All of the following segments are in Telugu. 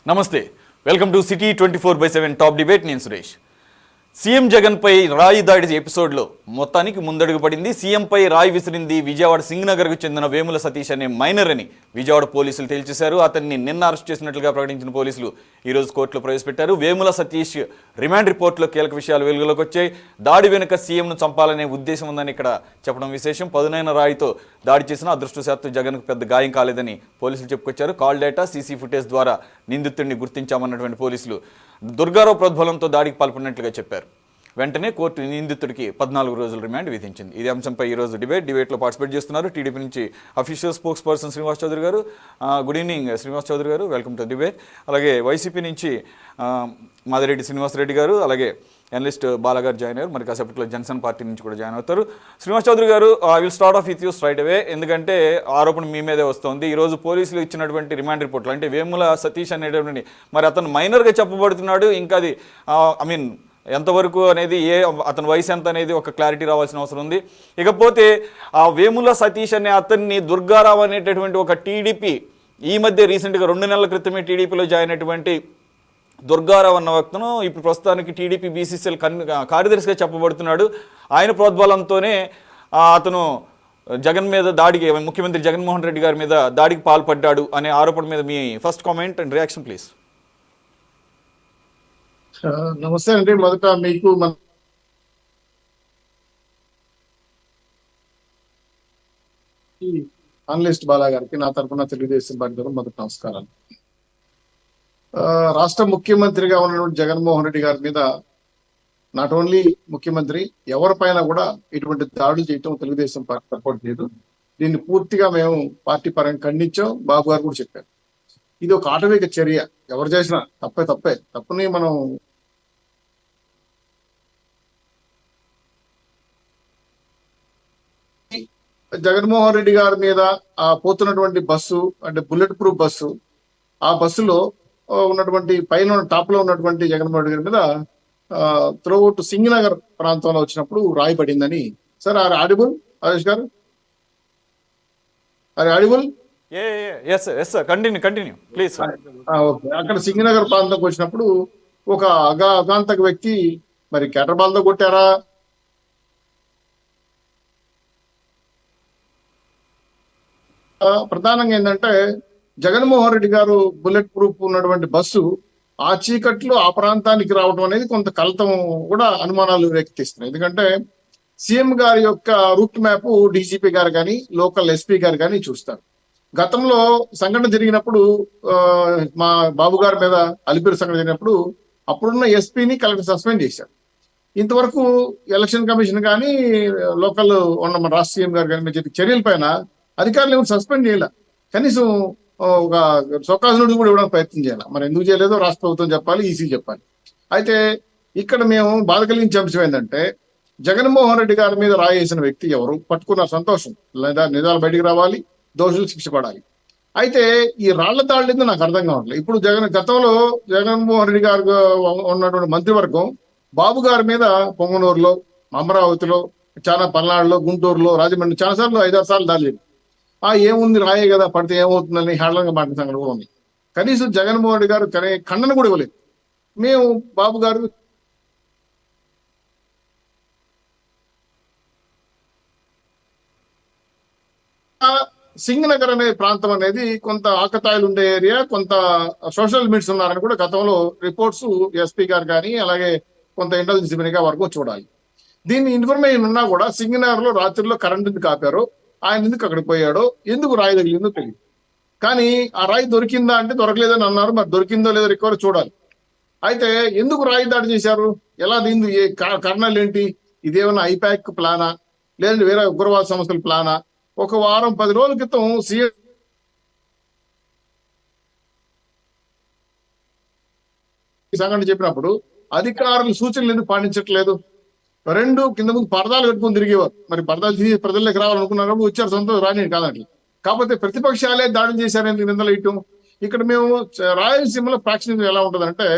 నమస్తే, welcome to city 24/7 top debate. నేను సురేష్. సీఎం జగన్పై రాయి దాడి ఎపిసోడ్లో మొత్తానికి ముందడుగు పడింది. సీఎంపై రాయి విసిరింది విజయవాడ సింగనగర్కు చెందిన వేముల సతీష్ అనే మైనర్ అని విజయవాడ పోలీసులు తేల్చేశారు. అతన్ని నిన్న అరెస్ట్ చేసినట్లుగా ప్రకటించిన పోలీసులు ఈరోజు కోర్టులో ప్రవేశపెట్టారు. వేముల సతీష్ రిమాండ్ రిపోర్ట్లో కీలక విషయాలు వెలుగులోకి వచ్చాయి. దాడి వెనుక సీఎంను చంపాలనే ఉద్దేశం ఉందని ఇక్కడ చెప్పడం విశేషం. పదునైన రాయితో దాడి చేసిన అదృష్టవశాత్తు జగన్కు పెద్ద గాయం కాలేదని పోలీసులు చెప్పుకొచ్చారు. కాల్ డేటా, సీసీ ఫుటేజ్ ద్వారా నిందితుడిని గుర్తించామన్నటువంటి పోలీసులు దుర్గారావు ప్రోద్బలంతో దాడికి పాల్పడినట్లుగా చెప్పారు. వెంటనే కోర్టు నిందితుడికి 14 రోజుల రిమాండ్ విధించింది. ఇదే అంశంపై ఈరోజు డిబేట్లో పార్టిసిపేట్ చేస్తున్నారు టీడీపీ నుంచి official spokesperson Srinivas Chowdary garu. Good evening Srinivas Chowdary garu, welcome to debate. అలాగే వైసీపీ నుంచి మాదిరెడ్డి శ్రీనివాసరెడ్డి గారు, అలాగే ఎనలిస్ట్ బాలగారు జాయిన్ అయ్యారు. మరి కాసేపట్లో జనసేన పార్టీ నుంచి కూడా జాయిన్ అవుతారు. శ్రీనివాస్ చౌదరి గారు, I will start off with you straight away. ఎందుకంటే ఆరోపణ మీ మీదే వస్తుంది. ఈరోజు పోలీసులు ఇచ్చినటువంటి రిమాండ్ రిపోర్ట్లు అంటే వేముల సతీష్ అనేటువంటి మరి అతను మైనర్గా చెప్పబడుతున్నాడు. ఇంకా అది ఎంతవరకు అనేది అతని వయసు ఎంత అనేది ఒక క్లారిటీ రావాల్సిన అవసరం ఉంది. ఇకపోతే ఆ వేముల సతీష్ అనే అతన్ని దుర్గారావు అనేటటువంటి ఒక టీడీపీ ఈ మధ్య రీసెంట్గా 2 నెలల క్రితమే టీడీపీలో జాయిన్ అయినటువంటి దుర్గారావు అన్న వ్యక్తును ఇప్పుడు ప్రస్తుతానికి టీడీపీ బీసీసీఎల్ కార్యదర్శిగా చెప్పబడుతున్నాడు. ఆయన ప్రోద్బలంతోనే అతను జగన్ మీద దాడికి, ముఖ్యమంత్రి జగన్మోహన్ రెడ్డి గారి మీద దాడికి పాల్పడ్డాడు అనే ఆరోపణ మీద మీ first comment and reaction please. నమస్తే అండి. మొదట మీకు అనలిస్ట్ బాలా గారికి నా తరఫున తెలుగుదేశం పార్టీ తరఫున మొదటి నమస్కారాలు. రాష్ట్ర ముఖ్యమంత్రిగా ఉన్నటువంటి జగన్మోహన్ రెడ్డి గారి మీద నాట్ ఓన్లీ ముఖ్యమంత్రి ఎవరిపైన కూడా ఇటువంటి దాడులు చేయటం తెలుగుదేశం పార్టీ సపోర్ట్ చేయదు. దీన్ని పూర్తిగా మేము పార్టీ పరంగా ఖండించాం. బాబు గారు కూడా చెప్పారు ఇది ఒక ఆటవిక చర్య. ఎవరు చేసినా తప్పుని మనం జగన్మోహన్ రెడ్డి గారి మీద పోతున్నటువంటి బస్సు అంటే బుల్లెట్ ప్రూఫ్ బస్సు, ఆ బస్సులో ఉన్నటువంటి పైన టాప్ లో ఉన్నటువంటి జగన్మోహన్ రెడ్డి గారి మీద త్రూఅవుట్ సింగనగర్ ప్రాంతంలో వచ్చినప్పుడు రాయబడిందని. Sir are audible Harish garu? Are audible? Okay. అక్కడ సింగనగర్ ప్రాంతంకి వచ్చినప్పుడు ఒక అగాంతక వ్యక్తి మరి క్యాటర్ బాల్ తో కొట్టారా, ప్రధానంగా ఏంటంటే జగన్మోహన్ రెడ్డి గారు బుల్లెట్ ప్రూఫ్ ఉన్నటువంటి బస్సు ఆ చీకట్లో ఆ ప్రాంతానికి రావడం అనేది కొంత కలతం కూడా అనుమానాలు రేకెత్తిస్తున్నాయి. ఎందుకంటే సీఎం గారి యొక్క రూట్ మ్యాప్ డీజీపీ గారు కానీ లోకల్ ఎస్పీ గారు కానీ చూస్తారు. గతంలో సంఘటన జరిగినప్పుడు మా బాబు గారి మీద అలిపిరి సంఘటన జరిగినప్పుడు అప్పుడున్న ఎస్పీని కలెక్టర్ సస్పెండ్ చేశారు. ఇంతవరకు ఎలక్షన్ కమిషన్ కానీ లోకల్ ఉన్న మన రాష్ట్ర సీఎం గారు కానీ చర్యల పైన అధికారులు ఎవరు సస్పెండ్ చేయాల, కనీసం ఒక సొక్కాసునుడు కూడా ఇవ్వడానికి ప్రయత్నం చేయాలి. మరి ఎందుకు చేయలేదో రాష్ట్ర ప్రభుత్వం చెప్పాలి, ఈసీ చెప్పాలి. అయితే ఇక్కడ మేము బాధ కలిగించే అంశం ఏంటంటే జగన్మోహన్ రెడ్డి గారి మీద రాయేసిన వ్యక్తి ఎవరు పట్టుకున్న సంతోషం, లేదా నిజాలు బయటికి రావాలి, దోషులు శిక్ష పడాలి. అయితే ఈ రాళ్ల దాడి నాకు అర్థం కావట్లేదు. ఇప్పుడు గతంలో జగన్మోహన్ రెడ్డి గారు ఉన్నటువంటి మంత్రివర్గం బాబు గారి మీద పొంగనూరులో, అమరావతిలో, చాలా పల్నాడులో, గుంటూరులో, రాజమండ్రి చాలాసార్లు 5-6 సార్లు దాడి. ఏముంది రాయే కదా పడితే ఏమవుతుందని హేళనగా మాట్లాడిన సంగతి కూడా ఉంది. కనీసం జగన్మోహన్ రెడ్డి గారు ఖండన కూడా ఇవ్వలేదు. మేము బాబు గారు సింగనగర్ అనే ప్రాంతం అనేది కొంత ఆకతాయిలు ఉండే ఏరియా, కొంత సోషల్ లిమిట్స్ ఉన్నారని కూడా గతంలో రిపోర్ట్స్ ఎస్పీ గారు కానీ అలాగే కొంత ఇంటెలిజెన్స్ వరకు చూడాలి. దీని ఇన్ఫర్మేషన్ ఉన్నా కూడా సింగనగర్ లో రాత్రిలో కరెంట్ ఎందుకు ఆపారో, ఆయన ఎందుకు అక్కడికి పోయాడో, ఎందుకు రాయి తగిలిందో తెలియదు. కానీ ఆ రాయి దొరికిందా అంటే దొరకలేదని అన్నారు. మరి దొరికిందో లేదో రికవరీ చూడాలి. అయితే ఎందుకు రాయి దాడి చేశారు, ఎలా దీని కారణాలు ఏంటి? ఇదేమన్నా ఐపాక్ ప్లానా, లేదంటే వేరే ఉగ్రవాద సంస్థల ప్లానా? ఒక వారం 10 రోజుల క్రితం సీఎం సంఘటన చెప్పినప్పుడు అధికారులు సూచనలు ఎందుకు పాటించట్లేదు? 2 కింద ముందు పరదాలు కట్టుకుని తిరిగేవారు. మరి పరదాలు తీసి ప్రజల్లోకి రావాలనుకున్నారు, వచ్చారు, సంతోషం, రాని కాదండి. కాకపోతే ప్రతిపక్షాలే దాడి చేశారని నిందలేయటం. ఇక్కడ మేము రాయలసీమలో ఫ్యాక్షన్ ఎలా ఉంటుందంటే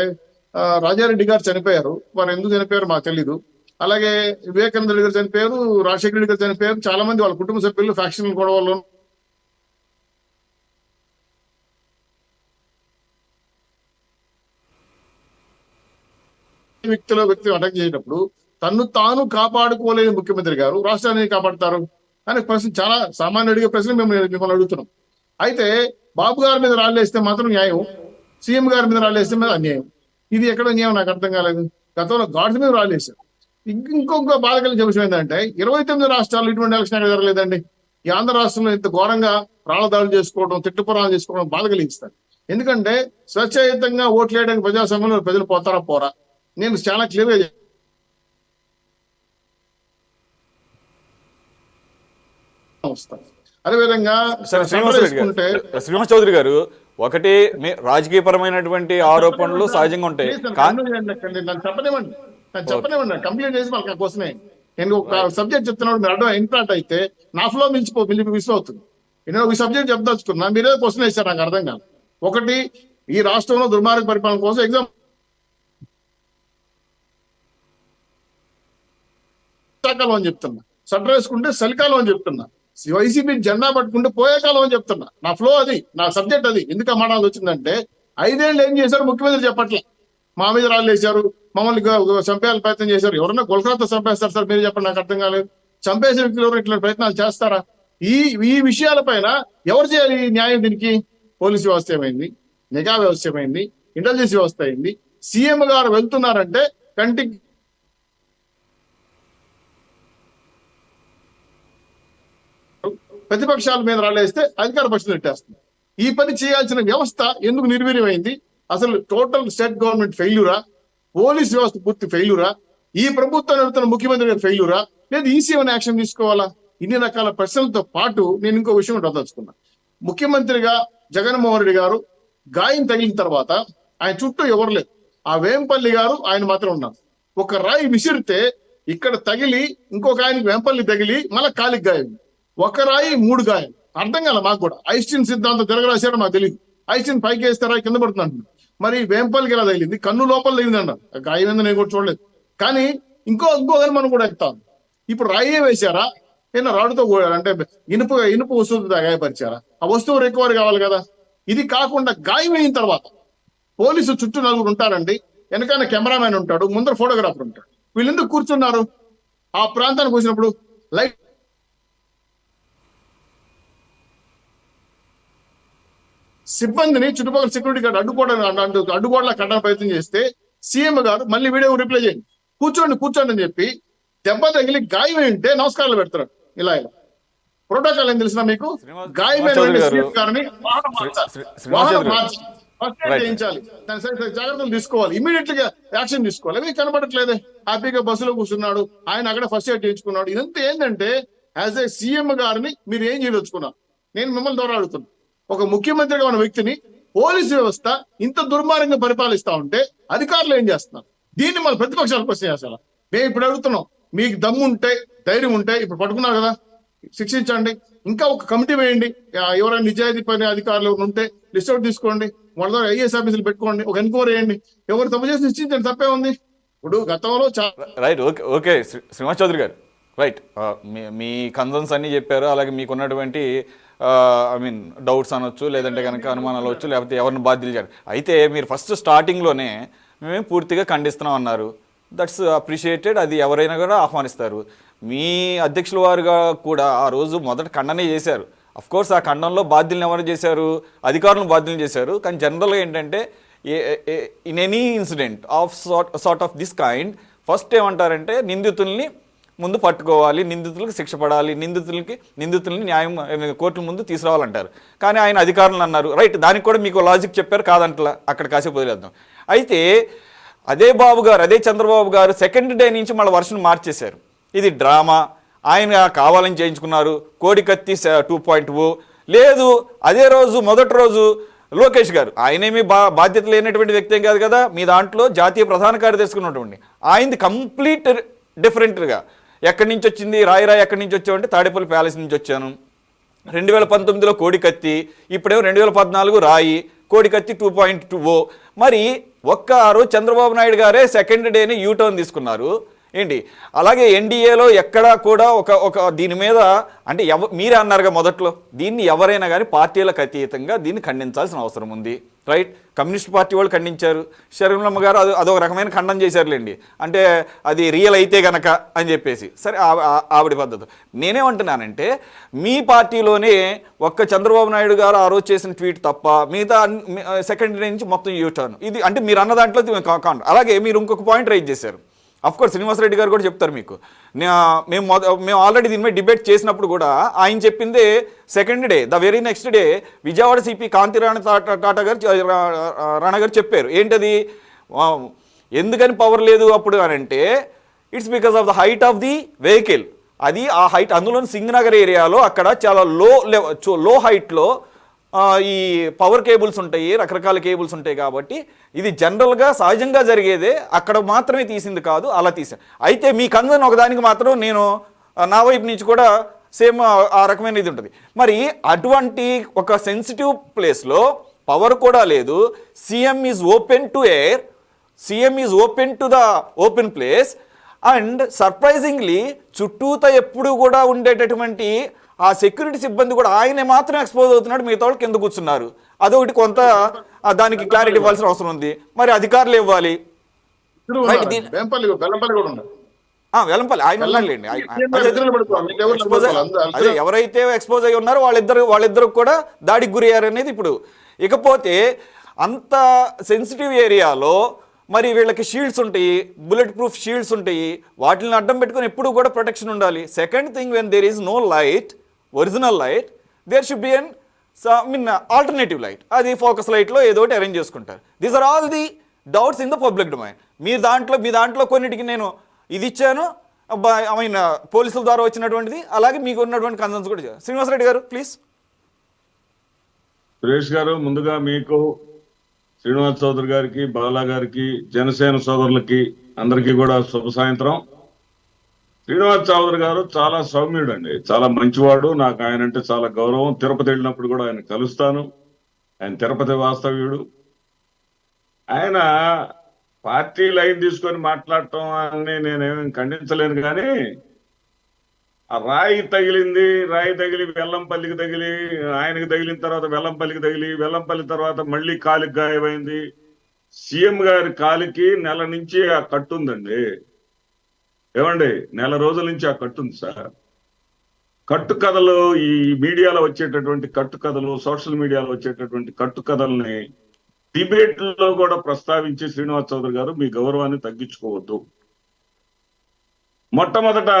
రాజారెడ్డి గారు చనిపోయారు, వారు ఎందుకు చనిపోయారు మాకు తెలీదు. అలాగే వివేకానంద రెడ్డి గారు చనిపోయారు, రాజశేఖర రెడ్డి గారు చనిపోయారు. చాలా మంది వాళ్ళ కుటుంబ సభ్యులు ఫ్యాక్షన్ గొడవల్లో వ్యక్తి అటాక్ చేసేటప్పుడు తన్ను తాను కాపాడుకోలేని ముఖ్యమంత్రి గారు రాష్ట్రాన్ని కాపాడతారు అనే ప్రశ్న, చాలా సామాన్య అడిగే ప్రశ్న మిమ్మల్ని అడుగుతున్నాం. అయితే బాబు గారి మీద రాళ్ళేస్తే మాత్రం న్యాయం, సీఎం గారి మీద రాళ్ళేస్తే మీద అన్యాయం. ఇది ఎక్కడ న్యాయం నాకు అర్థం కాలేదు. గతంలో గాడ్స్ మీద రాళ్ళేశారు. ఇంకొక బాధ కలిగే విషయం ఏంటంటే 29 రాష్ట్రాల్లో ఇటువంటి ఎలక్షన్ ఎక్కడ జరగలేదండి. ఈ ఆంధ్ర రాష్ట్రంలో ఇంత ఘోరంగా రాళ్ల దాడులు చేసుకోవడం, తిట్టుపురాలు చేసుకోవడం బాధ కలిగిస్తారు. ఎందుకంటే స్వచ్ఛయుతంగా ఓట్లు వేయడానికి ప్రజాస్వామ్యంలో ప్రజలు పోతారా పోరా, నేను చాలా క్లియర్ గా వస్తాను. అదేవిధంగా శ్రీనివాస్ చౌదరి గారు, ఒకటి రాజకీయ పరమైనటువంటి ఆరోపణలు సహజంగా ఉంటాయి. చెప్పనివ్వండి కంప్లీట్ చేసి వాళ్ళకి కోసమే నేను ఒక సబ్జెక్ట్ చెప్తున్నాడు. మీరు అడ్డం ఇంపాక్ట్ అయితే నా ఫ్లో మిస్ అవుతుంది. నేను ఒక సబ్జెక్ట్ చెప్దలుచుకున్నా, మీరే క్వశ్చన్ వేశారు, నాకు అర్థం కాదు. ఒకటి, ఈ రాష్ట్రంలో దుర్మార్గ పరిపాలన కోసం ఎగ్జామ్ కాలం అని చెప్తున్నా, సటర్ వేసుకుంటే చలికాలం అని చెప్తున్నా, వైసీపీ జెండా పట్టుకుంటే పోయే కాలం అని చెప్తున్నా. నా ఫ్లో అది, నా సబ్జెక్ట్ అది. ఎందుకు అమ్మాడాల్సి వచ్చిందంటే 5 ఏళ్ళు ఏం చేశారు ముఖ్యమంత్రి చెప్పట్లే. మా మీద రాళ్ళు వేశారు, మమ్మల్ని చంపేయాలని ప్రయత్నం చేశారు. ఎవరన్నా కొలకత్తా చంపేస్తారు సార్, మీరు చెప్పండి, నాకు అర్థం కాలేదు. చంపేసే వ్యక్తులు ఎవరు ఇట్లా ప్రయత్నాలు చేస్తారా? ఈ విషయాలపైన ఎవరు చేయాలి న్యాయం? దీనికి పోలీసు వ్యవస్థ ఏమైంది, నిఘా వ్యవస్థ ఏమైంది, ఇంటెలిజెన్స్ వ్యవస్థ అయింది. సీఎం గారు వెళ్తున్నారంటే కంటికి ప్రతిపక్షాల మీద రాళ్ళేస్తే అధికార పక్షం నెట్టేస్తుంది. ఈ పని చేయాల్సిన వ్యవస్థ ఎందుకు నిర్వీర్యమైంది? అసలు టోటల్ స్టేట్ గవర్నమెంట్ ఫెయిల్యూరా, పోలీస్ వ్యవస్థ పూర్తి ఫెయిల్యూరా, ఈ ప్రభుత్వం నడుతున్న ముఖ్యమంత్రి గారు ఫెయిల్యూరా, లేదు ఈసీ ఏమైనా యాక్షన్ తీసుకోవాలా? ఇన్ని రకాల ప్రశ్నలతో పాటు నేను ఇంకో విషయం వదలుచుకున్నా. ముఖ్యమంత్రిగా జగన్మోహన్ రెడ్డి గారు గాయం తగిలిన తర్వాత ఆయన చుట్టూ ఎవరు లేదు. ఆ వేంపల్లి గారు ఆయన మాత్రం ఉన్నారు. ఒక రాయి విసిరితే ఇక్కడ తగిలి ఇంకొక ఆయనకి వేంపల్లి తగిలి మళ్ళీ కాలికి గాయం. ఒక రాయి 3 గాయం. అర్థం కాల మాకు కూడా. ఐస్టీన్ సిద్ధాంతం తిరగరాశారో మాకు తెలియదు. ఐస్టీన్ పైకి వేస్తారా కింద పడుతుంది. మరి వేంపల్లికి ఎలా తగిలింది? కన్ను లోపల తగిలింది అన్నారు. గాయం ఏందో నేను కూడా చూడలేదు. కానీ ఇంకోదని మనం కూడా ఎక్కుతాం. ఇప్పుడు రాయే వేశారా, ఏదైనా రాడుతో అంటే ఇనుపు వస్తువుతో గాయపరిచారా? ఆ వస్తువు రికవరీ కావాలి కదా. ఇది కాకుండా గాయం అయిన తర్వాత పోలీసు చుట్టూ 4 ఉంటారండి. వెనకాల కెమెరామెన్ ఉంటాడు, ముందర ఫోటోగ్రాఫర్ ఉంటాడు. వీళ్ళు ఎందుకు కూర్చున్నారు? ఆ ప్రాంతానికి వచ్చినప్పుడు లైట్ సిబ్బందిని చుట్టుపక్కల సెక్యూరిటీ గార్డ్ అడ్డుకోవడానికి కట్టడానికి ప్రయత్నం చేస్తే సీఎం గారు మళ్ళీ వీడియో రిప్లై చేయండి, కూర్చోండి అని చెప్పి దెబ్బ తగిలి గాయం ఏంటే నమస్కారాలు పెడతారు. ఇలా ప్రోటోకాల్ ఏం తెలిసిన మీకు? గాయమైన సీఎం గారిని చేయించాలి, జాగ్రత్తలు తీసుకోవాలి, ఇమీడియట్ గా యాక్షన్ తీసుకోవాలి. అవి కనబడట్లేదే. హ్యాపీగా బస్సులో కూర్చున్నాడు ఆయన, అక్కడ ఫస్ట్ ఎయిడ్ చేయించుకున్నాడు. ఇదంతా ఏంటంటే యాజ్ ఏ సీఎం గారిని మీరు ఏం చేయదలుచుకున్నారు? నేను మిమ్మల్ని ద్వారా అడుగుతున్నా. ఒక ముఖ్యమంత్రిగా ఉన్న వ్యక్తిని పోలీసు వ్యవస్థ ఇంత దుర్మార్గంగా పరిపాలిస్తా ఉంటే అధికారులు ఏం చేస్తున్నారు? దీన్ని మన ప్రతిపక్షాలు క్వశ్చన్ చేస్తారా? మేము ఇప్పుడు అడుగుతున్నాం, మీకు దమ్ము ఉంటే, ధైర్యం ఉంటే, ఇప్పుడు పట్టుకున్నారు కదా, శిక్షించండి. ఇంకా ఒక కమిటీ వేయండి. ఎవరైనా నిజాయితీ పని అధికారులు ఎవరు ఉంటే లిస్ట్ అవుట్ తీసుకోండి, వాళ్ళ ద్వారా ఐఏఎస్ ఆఫీసులు పెట్టుకోండి, ఒక ఎన్క్వైరీ చేయండి. ఎవరు తప్పు చేసి శిక్షించండి, తప్పే ఉంది. ఇప్పుడు గతంలో రైట్. ఓకే శ్రీనివాస్ చౌదరి గారు, రైట్. మీ కన్సర్న్స్ అన్ని చెప్పారు. అలాగే మీకున్నటువంటి డౌట్స్ అనొచ్చు, లేదంటే కనుక అనుమానాలు వచ్చు, లేకపోతే ఎవరిని బాధ్యులు చేయాలి. అయితే మీరు ఫస్ట్ స్టార్టింగ్లోనే మేము పూర్తిగా ఖండిస్తున్నాం అన్నారు. That's appreciated. అది ఎవరైనా కూడా ఆహ్వానిస్తారు. మీ అధ్యక్షుల వారుగా కూడా ఆ రోజు మొదట ఖండనే చేశారు. అఫ్కోర్స్ ఆ ఖండంలో బాధ్యులను ఎవరు చేశారు? అధికారులను బాధ్యులను చేశారు. కానీ జనరల్గా ఏంటంటే in any incident of sort of this kind first ఏమంటారంటే నిందితుల్ని ముందు పట్టుకోవాలి, నిందితులకు శిక్ష పడాలి, నిందితుల్ని న్యాయం కోర్టుల ముందు తీసుకురావాలంటారు. కానీ ఆయన అధికారులను అన్నారు. రైట్, దానికి కూడా మీకు లాజిక్ చెప్పారు, కాదంటలా, అక్కడ కాసేపు వదిలేద్దాం. అయితే అదే బాబు గారు, అదే చంద్రబాబు గారు సెకండ్ డే నుంచి మళ్ళీ వర్షన్ మార్చేశారు. ఇది డ్రామా, ఆయన కావాలని చేయించుకున్నారు, కోడికత్తి 2.0 లేదు. అదే రోజు మొదటి రోజు లోకేష్ గారు, ఆయనేమి బాధ్యత లేనటువంటి వ్యక్తి ఏం కాదు కదా, మీ దాంట్లో జాతీయ ప్రధాన కార్యదర్శి ఉన్నటువంటి ఆయనది కంప్లీట్ డిఫరెంట్గా. ఎక్కడి నుంచి వచ్చింది? రాయి ఎక్కడి నుంచి వచ్చామంటే తాడేపల్లి ప్యాలెస్ నుంచి వచ్చాను. 2019లో కోడికత్తి, ఇప్పుడేమో 2014 రాయి, కోడికత్తి 2.0. మరి ఆ రోజు చంద్రబాబు నాయుడు గారే సెకండ్ డేని యూటర్న్ తీసుకున్నారు. ఏంటి అలాగే ఎన్డీఏలో ఎక్కడా కూడా ఒక దీని మీద అంటే మీరే అన్నారుగా మొదట్లో, దీన్ని ఎవరైనా కానీ పార్టీలకు అతీతంగా దీన్ని ఖండించాల్సిన అవసరం ఉంది, రైట్? కమ్యూనిస్ట్ పార్టీ వాళ్ళు ఖండించారు, షర్మిలమ్మ గారు అదొక రకమైన ఖండన చేశారులేండి, అంటే అది రియల్ అయితే గనక అని చెప్పేసి. సరే, ఆవిడ పద్ధతి. నేనేమంటున్నానంటే మీ పార్టీలోనే ఒక్క చంద్రబాబు నాయుడు గారు ఆ రోజు చేసిన ట్వీట్ తప్ప మిగతా సెకండరీ నుంచి మొత్తం యూటర్న్ ఇది, అంటే మీరు అన్న దాంట్లో అలాగే మీరు ఇంకొక పాయింట్ రైజ్ చేశారు. అఫ్కోర్స్ శ్రీనివాసరెడ్డి గారు కూడా చెప్తారు మీకు. మేము ఆల్రెడీ దీని మీద డిబేట్ చేసినప్పుడు కూడా ఆయన చెప్పిందే second day, the very next day Vijayawada CP Kanthi Tata గారు రాణా గారు చెప్పారు. ఏంటది, ఎందుకని పవర్ లేదు అప్పుడు అని అంటే it's because of the height of the vehicle. అది ఆ హైట్, అందులో సింగనగర్ ఏరియాలో అక్కడ చాలా లో హైట్లో ఈ పవర్ కేబుల్స్ ఉంటాయి, రకరకాల కేబుల్స్ ఉంటాయి. కాబట్టి ఇది జనరల్గా సహజంగా జరిగేదే, అక్కడ మాత్రమే తీసింది కాదు, అలా తీసాను. అయితే మీ కన్సర్న్ ఒకదానికి మాత్రం నేను నా వైపు నుంచి కూడా సేమ్ ఆ రకమైన ఇది ఉంటుంది. మరి అటువంటి ఒక సెన్సిటివ్ ప్లేస్లో పవర్ కూడా లేదు, CM is open to air, CM is open to the open place, and surprisingly చుట్టూత ఎప్పుడు కూడా ఉండేటటువంటి ఆ సెక్యూరిటీ సిబ్బంది కూడా ఆయనే మాత్రం ఎక్స్పోజ్ అవుతున్నాడు, మిగతా వాళ్ళు కింద కూర్చున్నారు. అదొకటి కొంత దానికి క్లారిటీ ఇవ్వాల్సిన అవసరం ఉంది. మరి అధికారులు ఇవ్వాలి. వెల్లంపల్లి ఆయన ఉన్నారులేండి, అదే ఎవరైతే ఎక్స్పోజ్ అయి ఉన్నారో వాళ్ళిద్దరు కూడా దాడికి గురయ్యారు అనేది ఇప్పుడు. ఇకపోతే అంత సెన్సిటివ్ ఏరియాలో మరి వీళ్ళకి షీల్డ్స్ ఉంటాయి, బుల్లెట్ ప్రూఫ్ షీల్డ్స్ ఉంటాయి, వాటిని అడ్డం పెట్టుకుని ఎప్పుడు కూడా ప్రొటెక్షన్ ఉండాలి. Second thing, when there is no light, original light, there should be an alternative light. అది ఫోకస్ లైట్లో ఏదో ఒకటి అరేంజ్ చేసుకుంటారు. These are all the doubts in the public domain. మీ దాంట్లో కొన్నిటికి నేను ఇది ఇచ్చాను, ఐ మీన్ పోలీసుల ద్వారా వచ్చినటువంటిది, అలాగే మీకు ఉన్నటువంటి కన్సర్న్స్ కూడా. శ్రీనివాసరెడ్డి గారు ప్లీజ్. సురేష్ గారు, ముందుగా మీకు, శ్రీనివాస్ చౌదరి గారికి, బాలా గారికి, జనసేన సోదరులకి అందరికీ కూడా శుభ సాయంత్రం. శ్రీనివాస్ చౌదరి గారు చాలా సౌమ్యుడు అండి, చాలా మంచివాడు. నాకు ఆయన అంటే చాలా గౌరవం. తిరుపతి వెళ్ళినప్పుడు కూడా ఆయన కలుస్తాను. ఆయన తిరుపతి వాస్తవ్యుడు. ఆయన పార్టీ లైన్ తీసుకొని మాట్లాడటం అని నేనేమి ఖండించలేను, కానీ ఆ రాయి తగిలి వెల్లంపల్లికి తగిలి, ఆయనకి తగిలిన తర్వాత వెల్లంపల్లికి తగిలి, వెల్లంపల్లి తర్వాత మళ్ళీ కాలికి గాయమైంది. సీఎం గారి కాలికి నెల నుంచి ఆ కట్టుందండి. ఏమండి, నెల రోజుల నుంచి ఆ కట్టుంది సార్. కట్టుకథలు, ఈ మీడియాలో వచ్చేటటువంటి కట్టుకథలు, సోషల్ మీడియాలో వచ్చేటటువంటి కట్టుకథల్ని డిబేట్లో కూడా ప్రస్తావించి శ్రీనివాస్ చౌదరి గారు మీ గౌరవాన్ని తగ్గించుకోవద్దు. మొట్టమొదట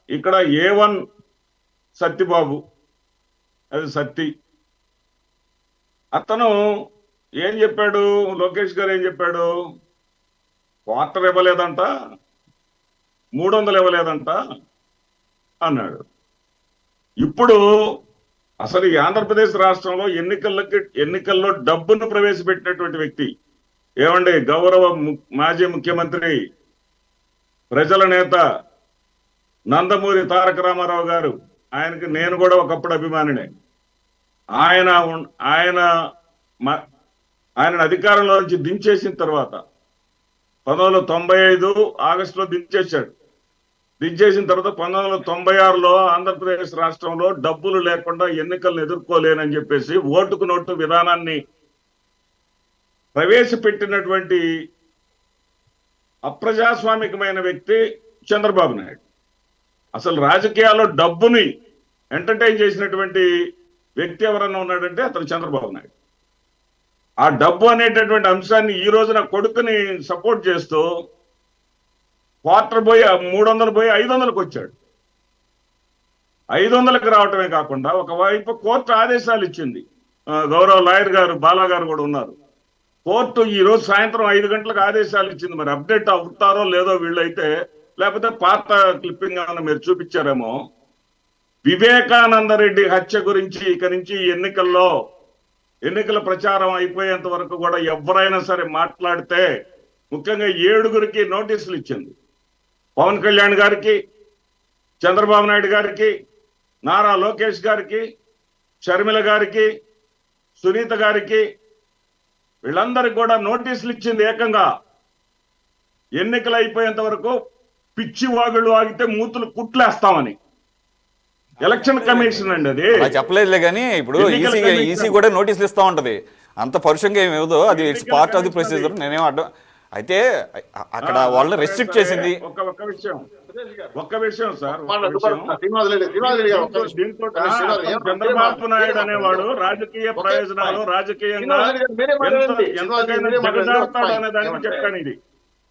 ఇక్కడ A1 సత్యబాబు, అది సత్తి, అతను ఏం చెప్పాడు, లోకేష్ గారు ఏం చెప్పాడు, క్వార్టర్ ఇవ్వలేదంట, 300 ఇవ్వలేదంట అన్నాడు. ఇప్పుడు అసలు ఈ ఆంధ్రప్రదేశ్ రాష్ట్రంలో ఎన్నికల్లో డబ్బును ప్రవేశపెట్టినటువంటి వ్యక్తి, ఏమండి, గౌరవ మాజీ ముఖ్యమంత్రి, ప్రజల నేత నందమూరి తారక రామారావు గారు. ఆయనకి నేను కూడా ఒకప్పుడు అభిమానినే. ఆయన అధికారంలో నుంచి దించేసిన తర్వాత 1995 ఆగస్టులో దించేశాడు. దించేసిన తర్వాత 1996లో ఆంధ్రప్రదేశ్ రాష్ట్రంలో డబ్బులు లేకుండా ఎన్నికలను ఎదుర్కోలేనని చెప్పేసి ఓటుకు నోటు విధానాన్ని ప్రవేశపెట్టినటువంటి అప్రజాస్వామికమైన వ్యక్తి చంద్రబాబు నాయుడు. అసలు రాజకీయాల్లో డబ్బుని ఎంటర్టైన్ చేసినటువంటి వ్యక్తి ఎవరన్నా ఉన్నాడంటే అతను చంద్రబాబు నాయుడు. ఆ డబ్బు అనేటటువంటి అంశాన్ని ఈ రోజున కొడుకుని సపోర్ట్ చేస్తూ క్వార్టర్ పోయి 300 పోయి 500కు వచ్చాడు. 500కి రావటమే కాకుండా ఒకవైపు కోర్టు ఆదేశాలు ఇచ్చింది. గౌరవ లాయర్ గారు, బాలా గారు కూడా ఉన్నారు. కోర్టు ఈ రోజు సాయంత్రం 5 గంటలకు ఆదేశాలు ఇచ్చింది. మరి అప్డేట్ అవుతారో లేదో వీళ్ళైతే, లేకపోతే పాత క్లిప్పింగ్ ఏమైనా మీరు చూపించారేమో. వివేకానంద రెడ్డి హత్య గురించి ఇక నుంచి ఎన్నికల ప్రచారం అయిపోయేంత వరకు కూడా ఎవరైనా సరే మాట్లాడితే ముఖ్యంగా 7గురికి నోటీసులు ఇచ్చింది. పవన్ కళ్యాణ్ గారికి, చంద్రబాబు నాయుడు గారికి, నారా లోకేష్ గారికి, షర్మిల గారికి, సునీత గారికి, వీళ్ళందరికీ కూడా నోటీసులు ఇచ్చింది. ఏకంగా ఎన్నికలు అయిపోయేంత వరకు పిచ్చి వాగుళ్ళు ఆగితే మూతులు కుట్లేస్తామని. ఎలక్షన్ కమిషన్ అండి అది. అలా చెప్పలేదులే కానీ ఇప్పుడు ఈసీ కూడా నోటీసులు ఇస్తా ఉంటది, అంత పరుషంగా ఏమి ఇవ్వదు, అది it's part of the procedure. నేనేం అడ్డం అయితే అక్కడ వాళ్ళని రెస్ట్రిక్ట్ చేసింది. ఒక్క విషయం సార్, చంద్రబాబు నాయుడు అనేవాడు రాజకీయ ప్రయోజనాలు రాజకీయంగా దిగజారుతాడు అనే దానికి చెప్పాను. ఇది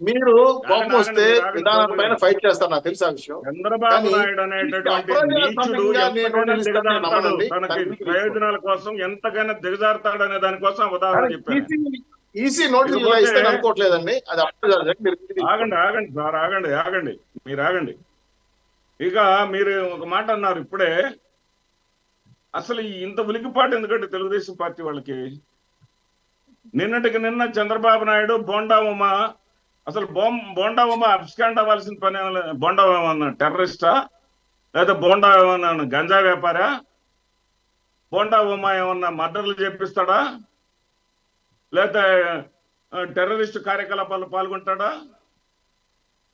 మీరు కోపం వస్తే విధానాల పైన ఫైట్ చేస్తారు, నాకు తెలుసా విషయం. చంద్రబాబు నాయుడు అనేటటువంటి నీచుడు ఎంతకైనా దిగజారుతాడు, తనకి ప్రయోజనాల కోసం ఎంతకైనా దిగజారుతాడు అనే దానికోసం ఉదాహరణ చెప్పాను. ఈసీ నోటీసులు ఇస్తే అనుకోవట్లేదండి, అది ఆగండి సార్, ఆగండి మీరు ఆగండి. ఇక మీరు ఒక మాట అన్నారు ఇప్పుడే, అసలు ఇంత ఉలికిపాటు ఎందుకంటే తెలుగుదేశం పార్టీ వాళ్ళకి. నిన్నటికి నిన్న చంద్రబాబు నాయుడు బోండా ఉమ, అసలు బోండా ఉమ అబ్స్కాండ్ అవ్వాల్సిన పని, బోండా ఏమన్నా టెర్రరిస్టా లేదా బోండా ఏమన్నా గంజా వ్యాపారా, బోండా ఉమ ఏమన్నా మర్డర్లు చేపిస్తాడా లేదా టెర్రరిస్టు కార్యకలాపాలు పాల్గొంటాడా?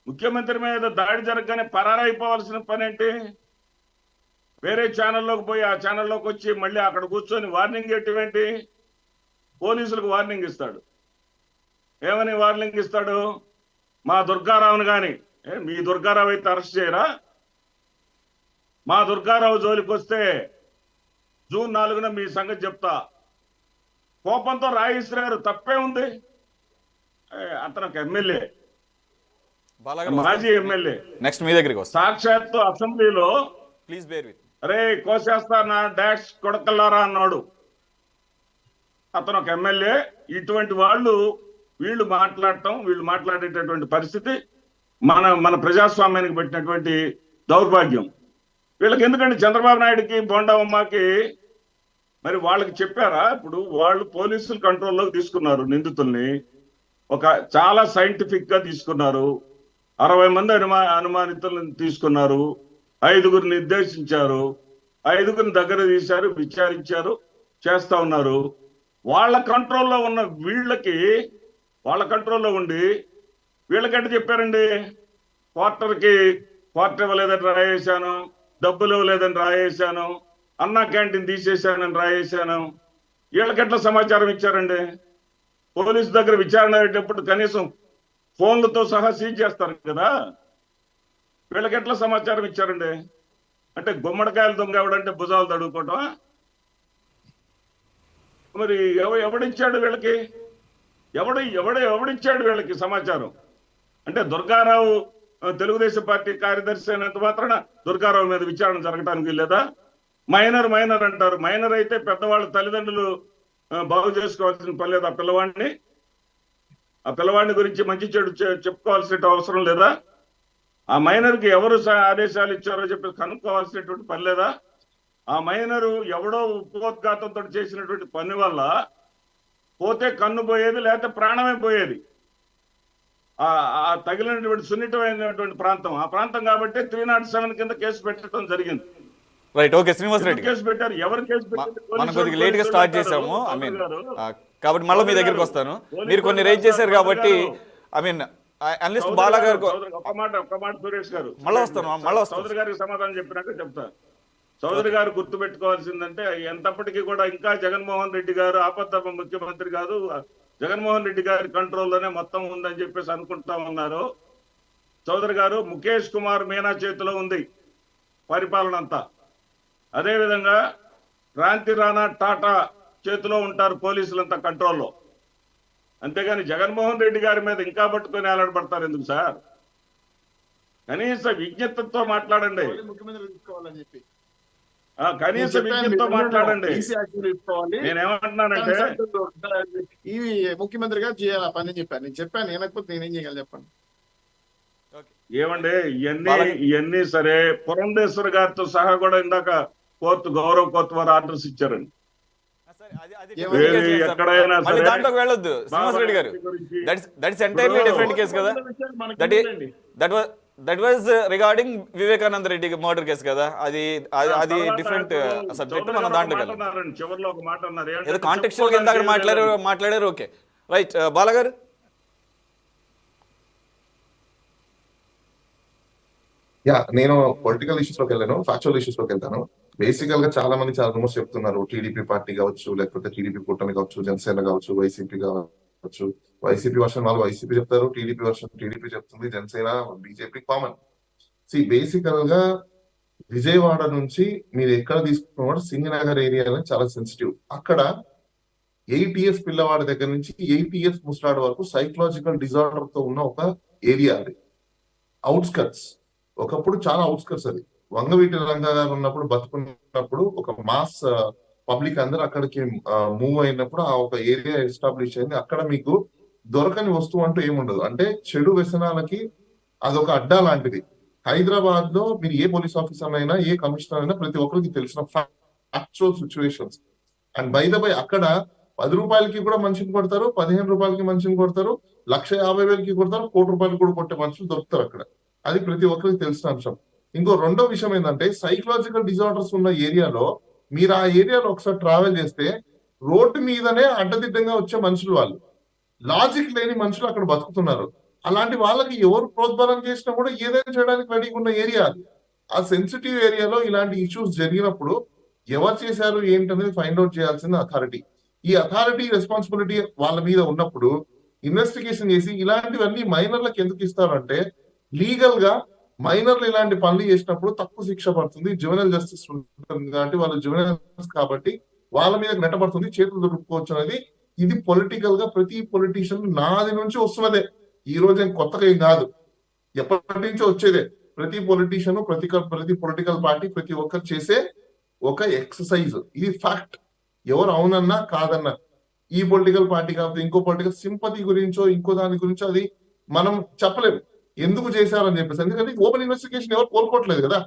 ముఖ్యమంత్రి మీద దాడి జరగగానే పరారైపోవాల్సిన పని ఏంటి? వేరే ఛానల్లోకి పోయి ఆ ఛానల్లోకి వచ్చి మళ్ళీ అక్కడ కూర్చొని వార్నింగ్ ఏంటి? పోలీసులకు వార్నింగ్ ఇస్తాడు. ఏమని వార్నింగ్ ఇస్తాడు? మా దుర్గారావుని కానీ, మీ దుర్గారావు అయితే అరెస్ట్ చేయరా? మా దుర్గారావు జోలికి వస్తే జూన్ 4న మీ సంగతి చెప్తా. కోపంతో రాయిస్తున్నారు, తప్పే ఉంది. అతను ఒక ఎమ్మెల్యే, మాజీ ఎమ్మెల్యే. నెక్స్ట్ మీ దగ్గరికి వస్తా. సాక్షాత్తు అసెంబ్లీలో ప్లీజ్ బేర్ విత్, అరే కోసేస్తా నా డాష్ కొడకల్లారా అన్నాడు. అతను ఒక ఎమ్మెల్యే. ఇటువంటి వీళ్ళు మాట్లాడేటటువంటి పరిస్థితి మన ప్రజాస్వామ్యానికి పెట్టినటువంటి దౌర్భాగ్యం. వీళ్ళకి ఎందుకంటే చంద్రబాబు నాయుడుకి బోండా ఉమ్మకి మరి వాళ్ళకి చెప్పారా? ఇప్పుడు వాళ్ళు పోలీసులు కంట్రోల్లోకి తీసుకున్నారు నిందితుల్ని, చాలా సైంటిఫిక్ గా తీసుకున్నారు. 60 మంది అనుమానితులను తీసుకున్నారు, 5గురు నిర్దేశించారు, 5గురిని దగ్గర తీశారు, విచారించారు, చేస్తా ఉన్నారు. వాళ్ళ కంట్రోల్లో ఉన్న వాళ్ళ కంట్రోల్లో ఉండి వీళ్ళకంటే చెప్పారండి, క్వార్టర్ ఇవ్వలేదని రాయేశాను, డబ్బులు ఇవ్వలేదని రాయేశాను, అన్నా క్యాంటీన్ తీసేశానని రాయేశాను. వీళ్ళకెట్లా సమాచారం ఇచ్చారండి? పోలీసు దగ్గర విచారణ అయ్యేటప్పుడు కనీసం ఫోన్లతో సహా సీజ్ చేస్తారు కదా, వీళ్ళకెట్లా సమాచారం ఇచ్చారండి? అంటే గుమ్మడికాయలు దొంగ ఎవడంటే భుజాలు తడుకోవటమా? మరి ఎవడిచ్చాడు వీళ్ళకి? ఎవడిచ్చాడు వీళ్ళకి సమాచారం? అంటే దుర్గారావు తెలుగుదేశం పార్టీ కార్యదర్శి అయినంత మాత్రాన దుర్గారావు మీద విచారణ జరగడానికి లేదా? మైనర్ అంటారు. మైనర్ అయితే పెద్దవాళ్ళ తల్లిదండ్రులు బాగు చేసుకోవాల్సిన పని లేదు. ఆ పిల్లవాడిని గురించి మంచి చెడు చెప్పుకోవాల్సిన అవసరం లేదా? ఆ మైనర్కి ఎవరు ఆదేశాలు ఇచ్చారో చెప్పి కనుక్కోవాల్సినటువంటి పని లేదా? ఆ మైనరు ఎవడో ఉపోద్ఘాతంతో చేసినటువంటి పని వల్ల పోతే కన్ను పోయేది, లేకపోతే ప్రాణమే పోయేది. ఆ తగిలినటువంటి సున్నితమైనటువంటి ప్రాంతం ఆ ప్రాంతం కాబట్టి 307 కింద కేసు పెట్టడం జరిగింది. Right, okay Srinivas Reddy case పెట్టారు. ఎవరు కేసు మనం కొద్దిగా లేట్ గా స్టార్ట్ చేసాము, కాబట్టి మళ్ళీ మీ దగ్గరికి వస్తాను. మీరు కొన్ని రైజ్ చేశారు కాబట్టి అనలిస్ట్ బాలా గారు ఒక మాట సురేష్ గారు మళ్ళీ వస్తాను. చౌదరి గారికి సమాధానం చెప్పినాక చెప్తా. చౌదరి గారు గుర్తుపెట్టుకోవాల్సిందంటే ఎంతప్పటికీ కూడా ఇంకా జగన్మోహన్ రెడ్డి గారు ఆపద్ధర్మ ముఖ్యమంత్రి కాదు, జగన్మోహన్ రెడ్డి గారి కంట్రోల్లోనే మొత్తం ఉందని చెప్పేసి అనుకుంటా ఉన్నారు. చౌదరి గారు ముఖేష్ కుమార్ మీనా చేతిలో ఉంది పరిపాలన అంతా. అదేవిధంగా క్రాంతి రాణా టాటా చేతిలో ఉంటారు పోలీసులంతా కంట్రోల్లో. అంతేగాని జగన్మోహన్ రెడ్డి గారి మీద ఇంకా పట్టుకొని ఏలాడబడతారు ఎందుకు సార్? కనీస విజ్ఞతతో మాట్లాడండి, కనీస విజ్ఞతతో మాట్లాడండి. నేనేమంటున్నానంటే ఇవి ముఖ్యమంత్రి గారు చేయాలి ఆ పని చెప్పాను. నేను చెప్పాను, వినకపోతే నేనేం చేయాలి చెప్పండి. ఏమండి ఇవన్నీ సరే, పురంధేశ్వర్ గారితో సహా కూడా ఇందాక గౌరవ కోర్టు వారు ఆర్డర్స్ ఇచ్చారండి. ఎక్కడైనా దాంట్లోకి వెళ్ళొద్దు శ్రీనివాస్ రెడ్డి గారు, దట్స్ ఎంటైర్లీ డిఫరెంట్ కేసు కదా. That was regarding Vivekananda Reddy murder case కదా, అది డిఫరెంట్ సబ్జెక్ట్. మనం దాంట్లోకి వెళ్ళాలి. చివరిలో ఒక మాట అన్నారు, ఏదో కాంటెక్చువల్ గా ఇందాక మాట్లాడారు. ఓకే రైట్, బాలా గారు. నేను పొలిటికల్ ఇష్యూస్ లోకి వెళ్ళాను, ఫ్యాక్చువల్ ఇష్యూస్ లోకి వెళ్తాను. బేసికల్ గా చాలా మంది చాలా రూమర్స్ చెప్తున్నారు. టీడీపీ పార్టీ కావచ్చు, లేకపోతే టీడీపీ కూటమి కావచ్చు, జనసేన కావచ్చు, వైసీపీ కావచ్చు. వైసీపీ వర్షన్ వాళ్ళు వైసీపీ చెప్తారు, టీడీపీ వర్షన్ టీడీపీ చెప్తుంది, జనసేన బీజేపీ కామన్. బేసికల్ గా విజయవాడ నుంచి మీరు ఎక్కడ తీసుకున్న కూడా సింగనగర్ ఏరియా అనేది చాలా సెన్సిటివ్. అక్కడ 8 years పిల్లవాడి దగ్గర నుంచి 8 years ముసలాడు వరకు సైకలాజికల్ డిజార్డర్ తో ఉన్న ఒక ఏరియా అది. అవుట్స్కట్స్, ఒకప్పుడు చాలా అవుట్స్కట్స్ అది. వంగవీటి రంగా గారు ఉన్నప్పుడు బతుకున్నప్పుడు ఒక మాస్ పబ్లిక్ అందరూ అక్కడికి మూవ్ అయినప్పుడు ఆ ఒక ఏరియా ఎస్టాబ్లిష్ అయింది. అక్కడ మీకు దొరకని వస్తువు అంటూ ఏముండదు. అంటే చెడు వ్యసనాలకి అదొక అడ్డా లాంటిది. హైదరాబాద్ లో మీరు ఏ పోలీస్ ఆఫీసర్ అయినా, ఏ కమిషనర్ అయినా ప్రతి ఒక్కరికి తెలిసిన factual situations. And by the by అక్కడ 10 రూపాయలకి కూడా మనిషిని కొడతారు, 15 రూపాయలకి మనిషిని కొడతారు, 1,50,000కి కొడతారు, 1 కోటి రూపాయలు కూడా కొట్టే మనుషులు దొరుకుతారు అక్కడ. అది ప్రతి ఒక్కరికి తెలిసిన అంశం. ఇంకో రెండో విషయం ఏంటంటే సైకలాజికల్ డిజార్డర్స్ ఉన్న ఏరియాలో మీరు ఆ ఏరియాలో ఒకసారి ట్రావెల్ చేస్తే రోడ్డు మీదనే అడ్డదిడ్డంగా వచ్చే మనుషులు వాళ్ళు. లాజిక్ లేని మనుషులు అక్కడ బతుకుతున్నారు. అలాంటి వాళ్ళకి ఎవరు ప్రోద్బలం చేసినా కూడా ఏదైనా చేయడానికి రెడీగా ఉన్న ఏరియా అది. ఆ సెన్సిటివ్ ఏరియాలో ఇలాంటి ఇష్యూస్ జరిగినప్పుడు ఎవరు చేశారు ఏంటనేది ఫైండ్ అవుట్ చేయాల్సింది అథారిటీ. ఈ అథారిటీ రెస్పాన్సిబిలిటీ వాళ్ళ మీద ఉన్నప్పుడు ఇన్వెస్టిగేషన్ చేసి ఇలాంటివన్నీ మైనర్లకు ఎందుకు ఇస్తారంటే లీగల్ గా మైనర్లు ఇలాంటి పనులు చేసినప్పుడు తక్కువ శిక్ష పడుతుంది, జువెనల్ జస్టిస్ ఉంటుంది కాబట్టి వాళ్ళు జువెనల్స్ కాబట్టి వాళ్ళ మీద నెట్టబడుతుంది, చేతులు దొరుకుకోవచ్చు అనేది. ఇది పొలిటికల్ గా ప్రతి పొలిటీషియన్ నాది నుంచి వస్తున్నదే, ఈ రోజు ఏం కొత్తగా ఏం కాదు, ఎప్పటి నుంచో వచ్చేదే. ప్రతి పొలిటీషియన్, ప్రతి పొలిటికల్ పార్టీ, ప్రతి ఒక్కరు చేసే ఒక ఎక్సర్సైజ్. ఇది ఫ్యాక్ట్. ఎవరు అవునన్నా కాదన్నా, ఈ పొలిటికల్ పార్టీ కాకపోతే ఇంకో పొలిటికల్ సింపతి గురించో ఇంకో దాని గురించో అది మనం చెప్పలేము ఎందుకు చేశారని చెప్పేసి. ఎందుకంటే ఓపెన్ ఇన్వెస్టిగేషన్ ఎవరు కోరుకోవట్లేదు కదా.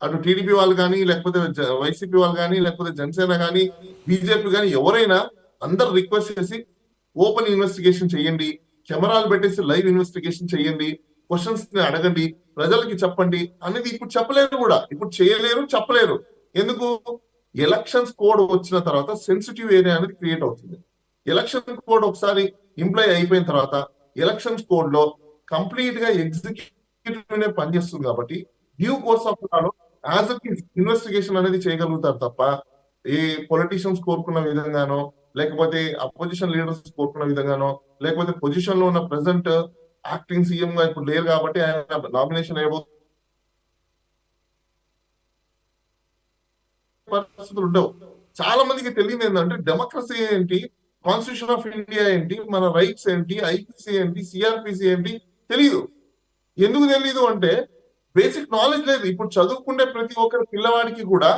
అటు టీడీపీ వాళ్ళు కానీ, లేకపోతే వైసీపీ వాళ్ళు కానీ, లేకపోతే జనసేన కానీ, బీజేపీ కానీ ఎవరైనా అందరు రిక్వెస్ట్ చేసి ఓపెన్ ఇన్వెస్టిగేషన్ చేయండి, కెమెరాలు పెట్టేసి లైవ్ ఇన్వెస్టిగేషన్ చేయండి, క్వశ్చన్స్ ని అడగండి, ప్రజలకి చెప్పండి అనేది ఇప్పుడు చెప్పలేరు కూడా. ఇప్పుడు చేయలేరు, చెప్పలేరు. ఎందుకు? ఎలక్షన్స్ కోడ్ వచ్చిన తర్వాత సెన్సిటివ్ ఏరియా అనేది క్రియేట్ అవుతుంది. ఎలక్షన్ కోడ్ ఒకసారి ఇంప్లై అయిపోయిన తర్వాత ఎలక్షన్స్ కోడ్ లో కంప్లీట్ గా ఎగ్జిక్యూటివ్ పనిచేస్తుంది కాబట్టి due course of Lalo as investigation అనేది చేయగలుగుతారు తప్ప ఏ పొలిటీషియన్స్ కోరుకున్న విధంగానో, లేకపోతే అపోజిషన్ లీడర్స్ కోరుకున్న విధంగానో, లేకపోతే పొజిషన్ లో ఉన్న ప్రెసెంట్ యాక్టింగ్ సీఎం గా ఇప్పుడు లేరు కాబట్టి ఆయన నామినేషన్ పరిస్థితులు ఉండవు. చాలా మందికి తెలియదు ఏంటంటే డెమోక్రసీ ఏంటి, కాన్స్టిట్యూషన్ ఆఫ్ ఇండియా ఏంటి, మన రైట్స్ ఏంటి, ఐపీసీ ఏంటి, సిఆర్పిసి ఏంటి తెలియదు. ఎందుకు తెలియదు అంటే బేసిక్ నాలెడ్జ్ లేదు. ఇప్పుడు చదువుకునే ప్రతి ఒక్కరి పిల్లవాడికి కూడా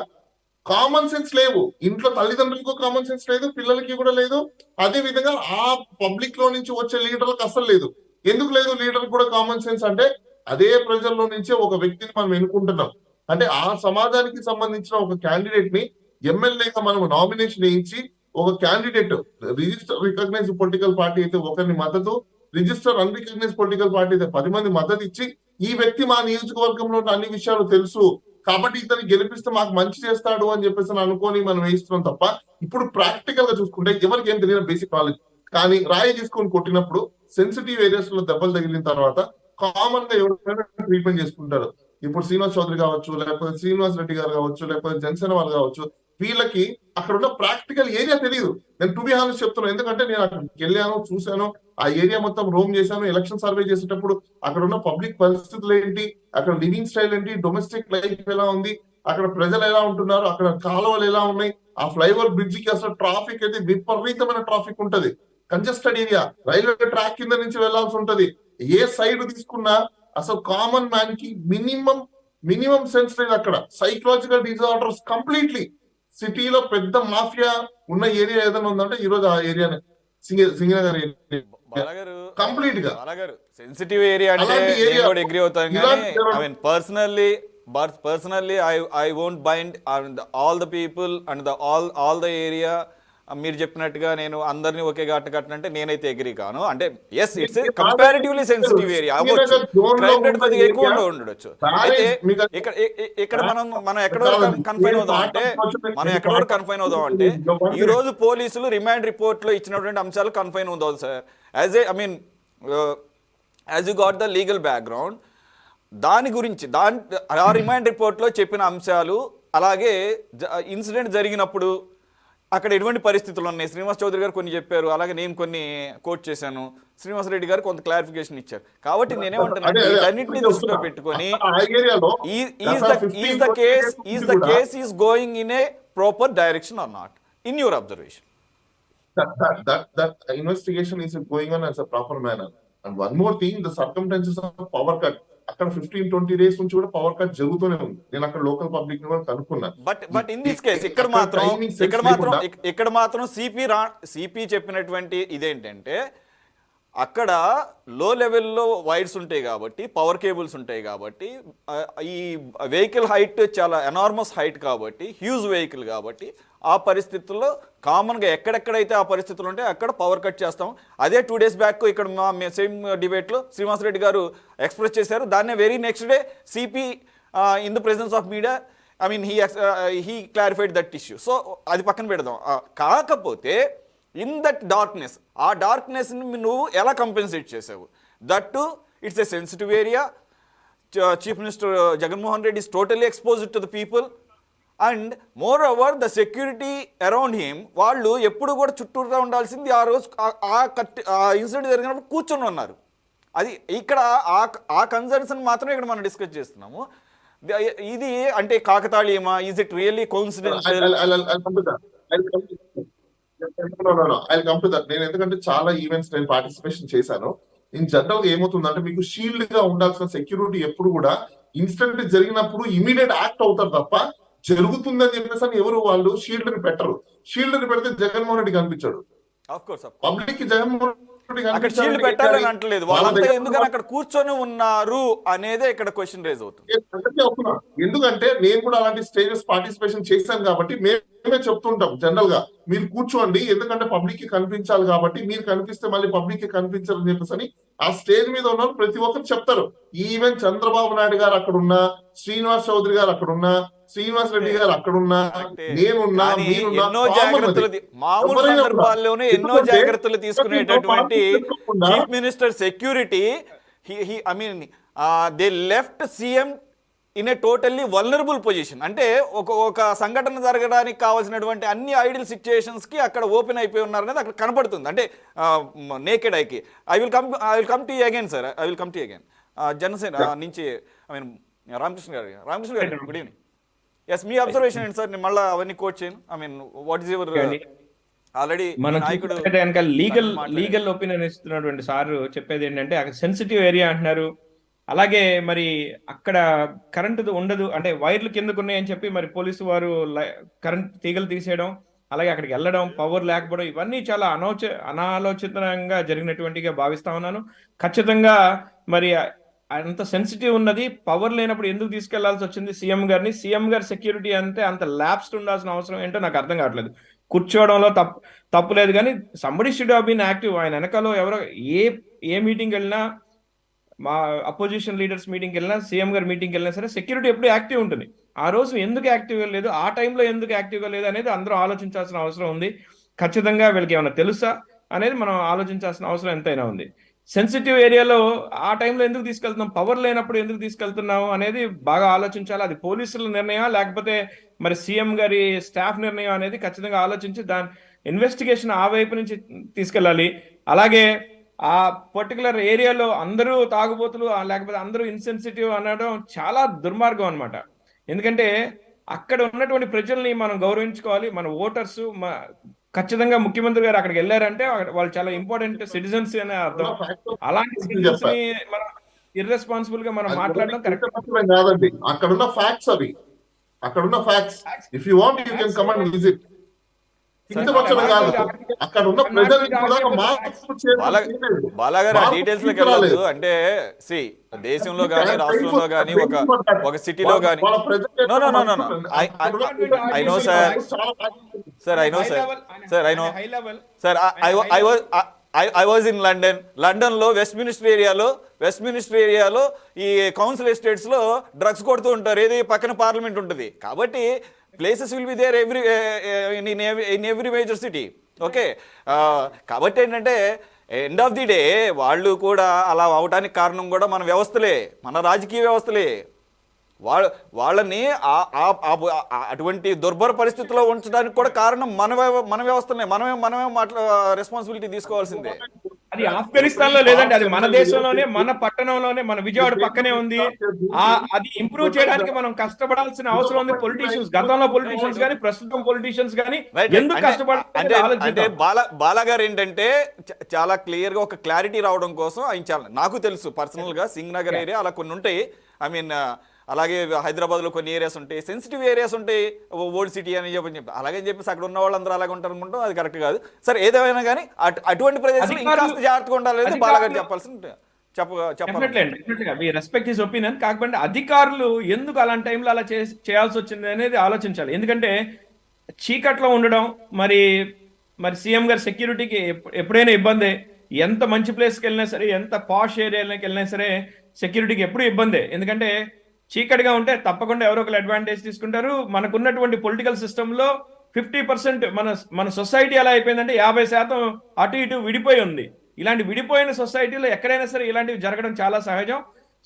కామన్ సెన్స్ లేవు. ఇంట్లో తల్లిదండ్రులకు కామన్ సెన్స్ లేదు, పిల్లలకి కూడా లేదు. అదే విధంగా ఆ పబ్లిక్ లో నుంచి వచ్చే లీడర్లకు అసలు లేదు. ఎందుకు లేదు లీడర్ కూడా కామన్ సెన్స్ అంటే అదే ప్రజల్లో నుంచే ఒక వ్యక్తిని మనం ఎన్నుకుంటున్నాం. అంటే ఆ సమాజానికి సంబంధించిన ఒక క్యాండిడేట్ ని ఎమ్మెల్యేగా మనం నామినేషన్ వేయించి ఒక candidate register recognise political party అయితే ఒకరిని మద్దతు, రిజిస్టర్ అన్రికగ్నైజ్ పొలిటికల్ పార్టీ అయితే 10 మంది మద్దతు ఇచ్చి ఈ వ్యక్తి మా నియోజకవర్గంలో ఉన్న అన్ని విషయాలు తెలుసు కాబట్టి ఇతను గెలిపిస్తే మాకు మంచి చేస్తాడు అని చెప్పేసి అనుకొని మనం వేయిస్తున్నాం తప్ప ఇప్పుడు ప్రాక్టికల్ గా చూసుకుంటే ఎవరికి ఏం తెలియదు బేసిక్ నాలెడ్జ్. కానీ రాయి తీసుకొని కొట్టినప్పుడు సెన్సిటివ్ ఏరియాస్ లో దెబ్బలు తగిలిన తర్వాత కామన్ గా ఎవరైనా ట్రీట్మెంట్ చేసుకుంటారు. ఇప్పుడు శ్రీనివాస్ చౌదరి కావచ్చు, లేకపోతే శ్రీనివాస్ రెడ్డి గారు కావచ్చు, లేకపోతే జనసేన వాళ్ళు కావచ్చు, వీళ్ళకి అక్కడ ఉన్న ప్రాక్టికల్ ఏరియా తెలియదు. నేను టు బి హానెస్ట్ చెప్తున్నాను, ఎందుకంటే నేను అక్కడికి వెళ్ళాను, చూశాను, ఆ ఏరియా మొత్తం రోమ్ చేశాను. ఎలక్షన్ సర్వే చేసేటప్పుడు అక్కడ ఉన్న పబ్లిక్ పరిస్థితులు ఏంటి, అక్కడ లివింగ్ స్టైల్ ఏంటి, డొమెస్టిక్ లైఫ్ ఎలా ఉంది, అక్కడ ప్రజలు ఎలా ఉంటున్నారు, అక్కడ కాలువలు ఎలా ఉన్నాయి, ఆ ఫ్లైఓవర్ బ్రిడ్జ్ కి అసలు ట్రాఫిక్ అయితే విపరీతమైన ట్రాఫిక్ ఉంటది. కంజెస్టెడ్ ఏరియా, రైల్వే ట్రాక్ కింద నుంచి వెళ్లాల్సి ఉంటది. ఏ సైడ్ తీసుకున్నా అసలు కామన్ మ్యాన్ కి మినిమం సెన్స్ లేదు. అక్కడ సైకలాజికల్ డిజార్డర్స్ కంప్లీట్లీ. సిటీలో పెద్ద మాఫియా ఉన్న ఏరియా ఏదైనా ఉందంటే ఈ రోజు ఆ ఏరియానే, సింగనగర్ కంప్లీట్ గా సెన్సిటివ్ ఏరియా అంటే నేను కూడా అగ్రీ అవుతాను. కానీ I mean personally I won't bind all the people and all the area. మీరు చెప్పినట్టుగా నేను అందరినీ ఒకే ఘాటు కట్టినంటే నేనైతే అగ్రీ కాను. అంటే yes it's comparatively sensitive area అవ్వచ్చు, క్రైమ్ రేట్ కొద్దిగా ఎక్కువ ఉండొచ్చు. అయితే ఇక్కడ మనం ఎక్కడ వరకు కన్ఫైన్ అవుదాం అంటే ఈ రోజు పోలీసులు రిమాండ్ రిపోర్ట్ లో ఇచ్చినటువంటి అంశాలు కన్ఫైన్ అవుతాం sir. As you got the legal background, దాని గురించి ఆ రిమైండ్ రిపోర్ట్లో చెప్పిన అంశాలు, అలాగే ఇన్సిడెంట్ జరిగినప్పుడు అక్కడ ఎటువంటి పరిస్థితులు ఉన్నాయి, శ్రీనివాస్ చౌదరి గారు కొన్ని చెప్పారు, అలాగే నేను కొన్ని కోట్ చేశాను, శ్రీనివాస్ రెడ్డి గారు కొంత క్లారిఫికేషన్ ఇచ్చారు. కాబట్టి నేనేమంటున్నాను, వీటన్నిటిని దృష్టిలో పెట్టుకొని is the case is going in a proper direction are not in your observation? that investigation is going on as a proper manner. And one more thing, the circumstances of power cut. అక్కడ 15-20 days నుంచి కూడా పవర్ కట్ జరుగుతూనే ఉంది. నేను అక్కడ లోకల్ పబ్లిక్ ని కూడా కనుక్కున్నాను. బట్ ఇన్ దిస్ కేస్ ఇక్కడ మాత్రం సిపి చెప్పినటువంటి ఇదేంటంటే, అక్కడ లో లెవెల్లో వైర్స్ ఉంటాయి కాబట్టి, పవర్ కేబుల్స్ ఉంటాయి కాబట్టి, ఈ వెహికల్ హైట్ చాలా ఎనార్మస్ హైట్ కాబట్టి, హ్యూజ్ వెహికల్ కాబట్టి, ఆ పరిస్థితుల్లో కామన్గా ఎక్కడెక్కడైతే ఆ పరిస్థితులు ఉంటాయి అక్కడ పవర్ కట్ చేస్తాం. అదే 2 days బ్యాక్ ఇక్కడ మా సేమ్ డిబేట్లో శ్రీనివాస్ రెడ్డి గారు ఎక్స్ప్రెస్ చేశారు. దాన్నే very next day CP in the presence of media he clarified that issue. So అది పక్కన పెడదాం. కాకపోతే ఇన్ దట్ డార్క్నెస్, ఆ డార్క్నెస్ని నువ్వు ఎలా కంపెన్సేట్ చేసావు? That it's a sensitive area. Chief minister Jaganmohan Reddy is totally exposed to the people. And more over the security around him, వాళ్ళు ఎప్పుడు కూడా చుట్టూరుగా ఉండాల్సింది ఆ రోజు ఆ ఇన్సిడెంట్ జరిగినప్పుడు కూర్చొని ఉన్నారు. అది ఇక్కడ ఆ కన్సర్న్స్ మాత్రమే ఇక్కడ మనం డిస్కస్ చేస్తున్నాము. ఇది అంటే కాకతాళీయమా? Is it really coincidental? నేను ఎందుకంటే చాలా ఈవెంట్స్ నేను పార్టిసిపేషన్ చేశాను. ఇన్ జనరల్ గా ఏమవుతుందంటే, మీకు షీల్డ్ గా ఉండాల్సిన సెక్యూరిటీ ఎప్పుడు కూడా ఇన్సిడెంట్ జరిగినప్పుడు ఇమీడియట్ యాక్ట్ అవుతారు తప్ప, జరుగుతుందని చెప్పేసి అని ఎవరు వాళ్ళు షీల్డ్ ని పెట్టరు. షీల్డ్ ని పెడితే జగన్మోహన్ రెడ్డి కనిపించాడు. పబ్లిక్ కి జగన్మోహన్ రెడ్డి అక్కడ షీల్డ్ పెట్టాలని అంటలేదు, వాళ్ళంతా ఎందుకని అక్కడ కూర్చొని ఉన్నారు అనేదే ఇక్కడ క్వశ్చన్ రేజ్ అవుతుంది. ఎందుకంటే నేను కూడా అలాంటి స్టేజెస్ పార్టిసిపేషన్ చేశాను కాబట్టి మేమే చెప్తుంటాం జనరల్ గా, మీరు కూర్చోండి, ఎందుకంటే పబ్లిక్ కి కనిపించాలి కాబట్టి, మీరు కనిపిస్తే మళ్ళీ పబ్లిక్ కి కనిపించారు అని చెప్పేసి అని ఆ స్టేజ్ మీద ఉన్న ప్రతి ఒక్కరు చెప్తారు. ఈవెన్ చంద్రబాబు నాయుడు గారు అక్కడున్నా, శ్రీనివాస్ చౌదరి గారు అక్కడున్నా, శ్రీనివాస్ రెడ్డి గారు అక్కడున్నా, నేనున్నా, ఎన్నో జాగ్రత్తలు మామూలు సందర్భాల్లోనే ఎన్నో జాగ్రత్తలు తీసుకునేటటువంటి chief minister security, they left CM in a totally vulnerable position. అంటే ఒక సంఘటన జరగడానికి కావాల్సినటువంటి అన్ని ఐడియల్ సిచ్యుయేషన్స్ కి అక్కడ ఓపెన్ అయిపోయి ఉన్నారు అనేది అక్కడ కనపడుతుంది. అంటే నేకెడ్ ఐకి. I will come to again sir, I will come to again. Janasena నుంచి రామకృష్ణ గారు గుడ్ ఈవినింగ్. ఎస్, మీ అబ్జర్వేషన్ ఏంటి సార్? నేను మళ్ళీ అవన్నీ కోట్ చేయను. వాట్ ఈస్ యువర్ ఆల్రెడీ నాయకుడు లీగల్ ఒపీనియన్ ఇస్తున్నటువంటి సార్ చెప్పేది ఏంటంటే, అక్కడ సెన్సిటివ్ ఏరియా అంటున్నారు. అలాగే మరి అక్కడ కరెంటు ఉండదు, అంటే వైర్లు కిందకు ఉన్నాయని చెప్పి మరి పోలీసు వారు కరెంట్ తీగలు తీసేయడం, అలాగే అక్కడికి వెళ్ళడం, పవర్ లేకపోవడం, ఇవన్నీ చాలా అనాలోచితంగా జరిగినటువంటిగా భావిస్తా ఉన్నాను. ఖచ్చితంగా మరి అంత సెన్సిటివ్ ఉన్నది, పవర్ లేనప్పుడు ఎందుకు తీసుకెళ్లాల్సి వచ్చింది సీఎం గారిని? సీఎం గారి సెక్యూరిటీ అంటే అంత ల్యాబ్స్ ఉండాల్సిన అవసరం ఏంటో నాకు అర్థం కావట్లేదు. కూర్చోవడంలో తప్పు లేదు, కానీ somebody should have been active. ఆయన వెనకాల ఎవరో ఏ మీటింగ్ వెళ్ళినా, మా అపోజిషన్ లీడర్స్ మీటింగ్కి వెళ్ళినా, సీఎం గారి మీటింగ్కి వెళ్ళినా సరే సెక్యూరిటీ ఎప్పుడు యాక్టివ్ ఉంటుంది. ఆ రోజు ఎందుకు యాక్టివ్గా లేదు, ఆ టైంలో ఎందుకు యాక్టివ్గా లేదు అనేది అందరూ ఆలోచించాల్సిన అవసరం ఉంది. ఖచ్చితంగా వీళ్ళకి ఏమైనా తెలుసా అనేది మనం ఆలోచించాల్సిన అవసరం ఎంతైనా ఉంది. సెన్సిటివ్ ఏరియాలో ఆ టైంలో ఎందుకు తీసుకెళ్తున్నాం, పవర్ లేనప్పుడు ఎందుకు తీసుకెళ్తున్నాము అనేది బాగా ఆలోచించాలి. అది పోలీసుల నిర్ణయం లేకపోతే మరి సీఎం గారి స్టాఫ్ నిర్ణయం అనేది ఖచ్చితంగా ఆలోచించి దాని ఇన్వెస్టిగేషన్ ఆ వైపు నుంచి తీసుకెళ్ళాలి. అలాగే ఆ పర్టికులర్ ఏరియాలో అందరూ తాగుబోతులు లేకపోతే అందరూ ఇన్సెన్సిటివ్ అనడం చాలా దుర్మార్గం అనమాట. ఎందుకంటే అక్కడ ఉన్నటువంటి ప్రజల్ని మనం గౌరవించుకోవాలి. మన ఓటర్స్ ఖచ్చితంగా ముఖ్యమంత్రి గారు అక్కడికి వెళ్ళారంటే వాళ్ళు చాలా ఇంపార్టెంట్ సిటిజన్స్ అనే అర్థం. అలాంటి సిటిజన్స్ ని మనం ఇర్రెస్పాన్సిబుల్ గా మనం మాట్లాడడం కరెక్ట్ కాదండి. అక్కడున్న ఫ్యాక్ట్స్ అవి, అక్కడున్న facts. If you want you can come and visit. బాలాగారు డీటెయిల్స్ లోకి వెళ్ళొద్దు. అంటే దేశంలో గానీ రాష్ట్రంలో గానీ ఒక సిటీలో గానీ I know sir I was in London లో వెస్ట్ మినిస్టర్ ఏరియాలో ఈ కౌన్సిల్ ఎస్టేట్స్ లో డ్రగ్స్ కొడుతూ ఉంటారు. ఏది పక్కన పార్లమెంట్ ఉంటుంది కాబట్టి places will be there in every major city. Okay, కాబట్టి ఏంటంటే ఎండ్ ఆఫ్ ది డే వాళ్ళు కూడా అలా అవడానికి కారణం కూడా మన వ్యవస్థలే, మన రాజకీయ వ్యవస్థలే. వాళ్ళని అటువంటి దుర్భర పరిస్థితిలో ఉంచడానికి కూడా కారణం మన వ్యవస్థలే. మనమే రెస్పాన్సిబిలిటీ తీసుకోవాల్సిందే. అది ఆఫ్ఘనిస్తాన్ లో లేదండి, అది మన దేశంలోనే, మన పట్టణంలోనే, మన విజయవాడ పక్కనే ఉంది. అది ఇంప్రూవ్ చేయడానికి మనం కష్టపడాల్సిన అవసరం ఉంది. పొలిటీషియన్స్, గతంలో పొలిటీషియన్స్ కానీ ప్రస్తుతం పొలిటీషియన్స్ కానీ ఎందుకు కష్టపడాలి అంటే బాలా గారు ఏంటంటే చాలా క్లియర్ గా ఒక క్లారిటీ రావడం కోసం ఆయన నాకు తెలుసు పర్సనల్ గా సింగ్ నగర్ ఏరియా అలా కొన్ని ఉంటాయి. ఐ మీన్ అలాగే హైదరాబాద్లో కొన్ని ఏరియాస్ ఉంటాయి, సెన్సిటివ్ ఏరియాస్ ఉంటాయి, ఓల్డ్ సిటీ అని చెప్పి అలాగని చెప్పేసి అక్కడ ఉన్న వాళ్ళందరూ అలాగే ఉంటారు అనుకుంటాం, అది కరెక్ట్ కాదు. సరే ఏదేమైనా కానీ అటువంటి ప్రదేశాలు ఇంకా జాగ్రత్తగా ఉండాలి బాలాగారు చెప్పాల్సింది రెస్పెక్ట్ హిస్ ఒపీనియన్. కాకపోతే అధికారులు ఎందుకు అలాంటి టైంలో అలా చేయాల్సి వచ్చింది అనేది ఆలోచించాలి. ఎందుకంటే చీకట్లో ఉండడం, మరి సీఎం గారి సెక్యూరిటీకి ఎప్పుడైనా ఇబ్బందే. ఎంత మంచి ప్లేస్కి వెళ్ళినా సరే, ఎంత పాష్ ఏరియాలోకి వెళ్ళినా సరే సెక్యూరిటీకి ఎప్పుడు ఇబ్బందే. ఎందుకంటే చీకటిగా ఉంటే తప్పకుండా ఎవరో ఒకరు అడ్వాంటేజ్ తీసుకుంటారు. మనకున్నటువంటి పొలిటికల్ సిస్టంలో 50% మన సొసైటీ ఎలా అయిపోయిందంటే 50% అటు ఇటు విడిపోయి ఉంది. ఇలాంటి విడిపోయిన సొసైటీలో ఎక్కడైనా సరే ఇలాంటివి జరగడం చాలా సహజం.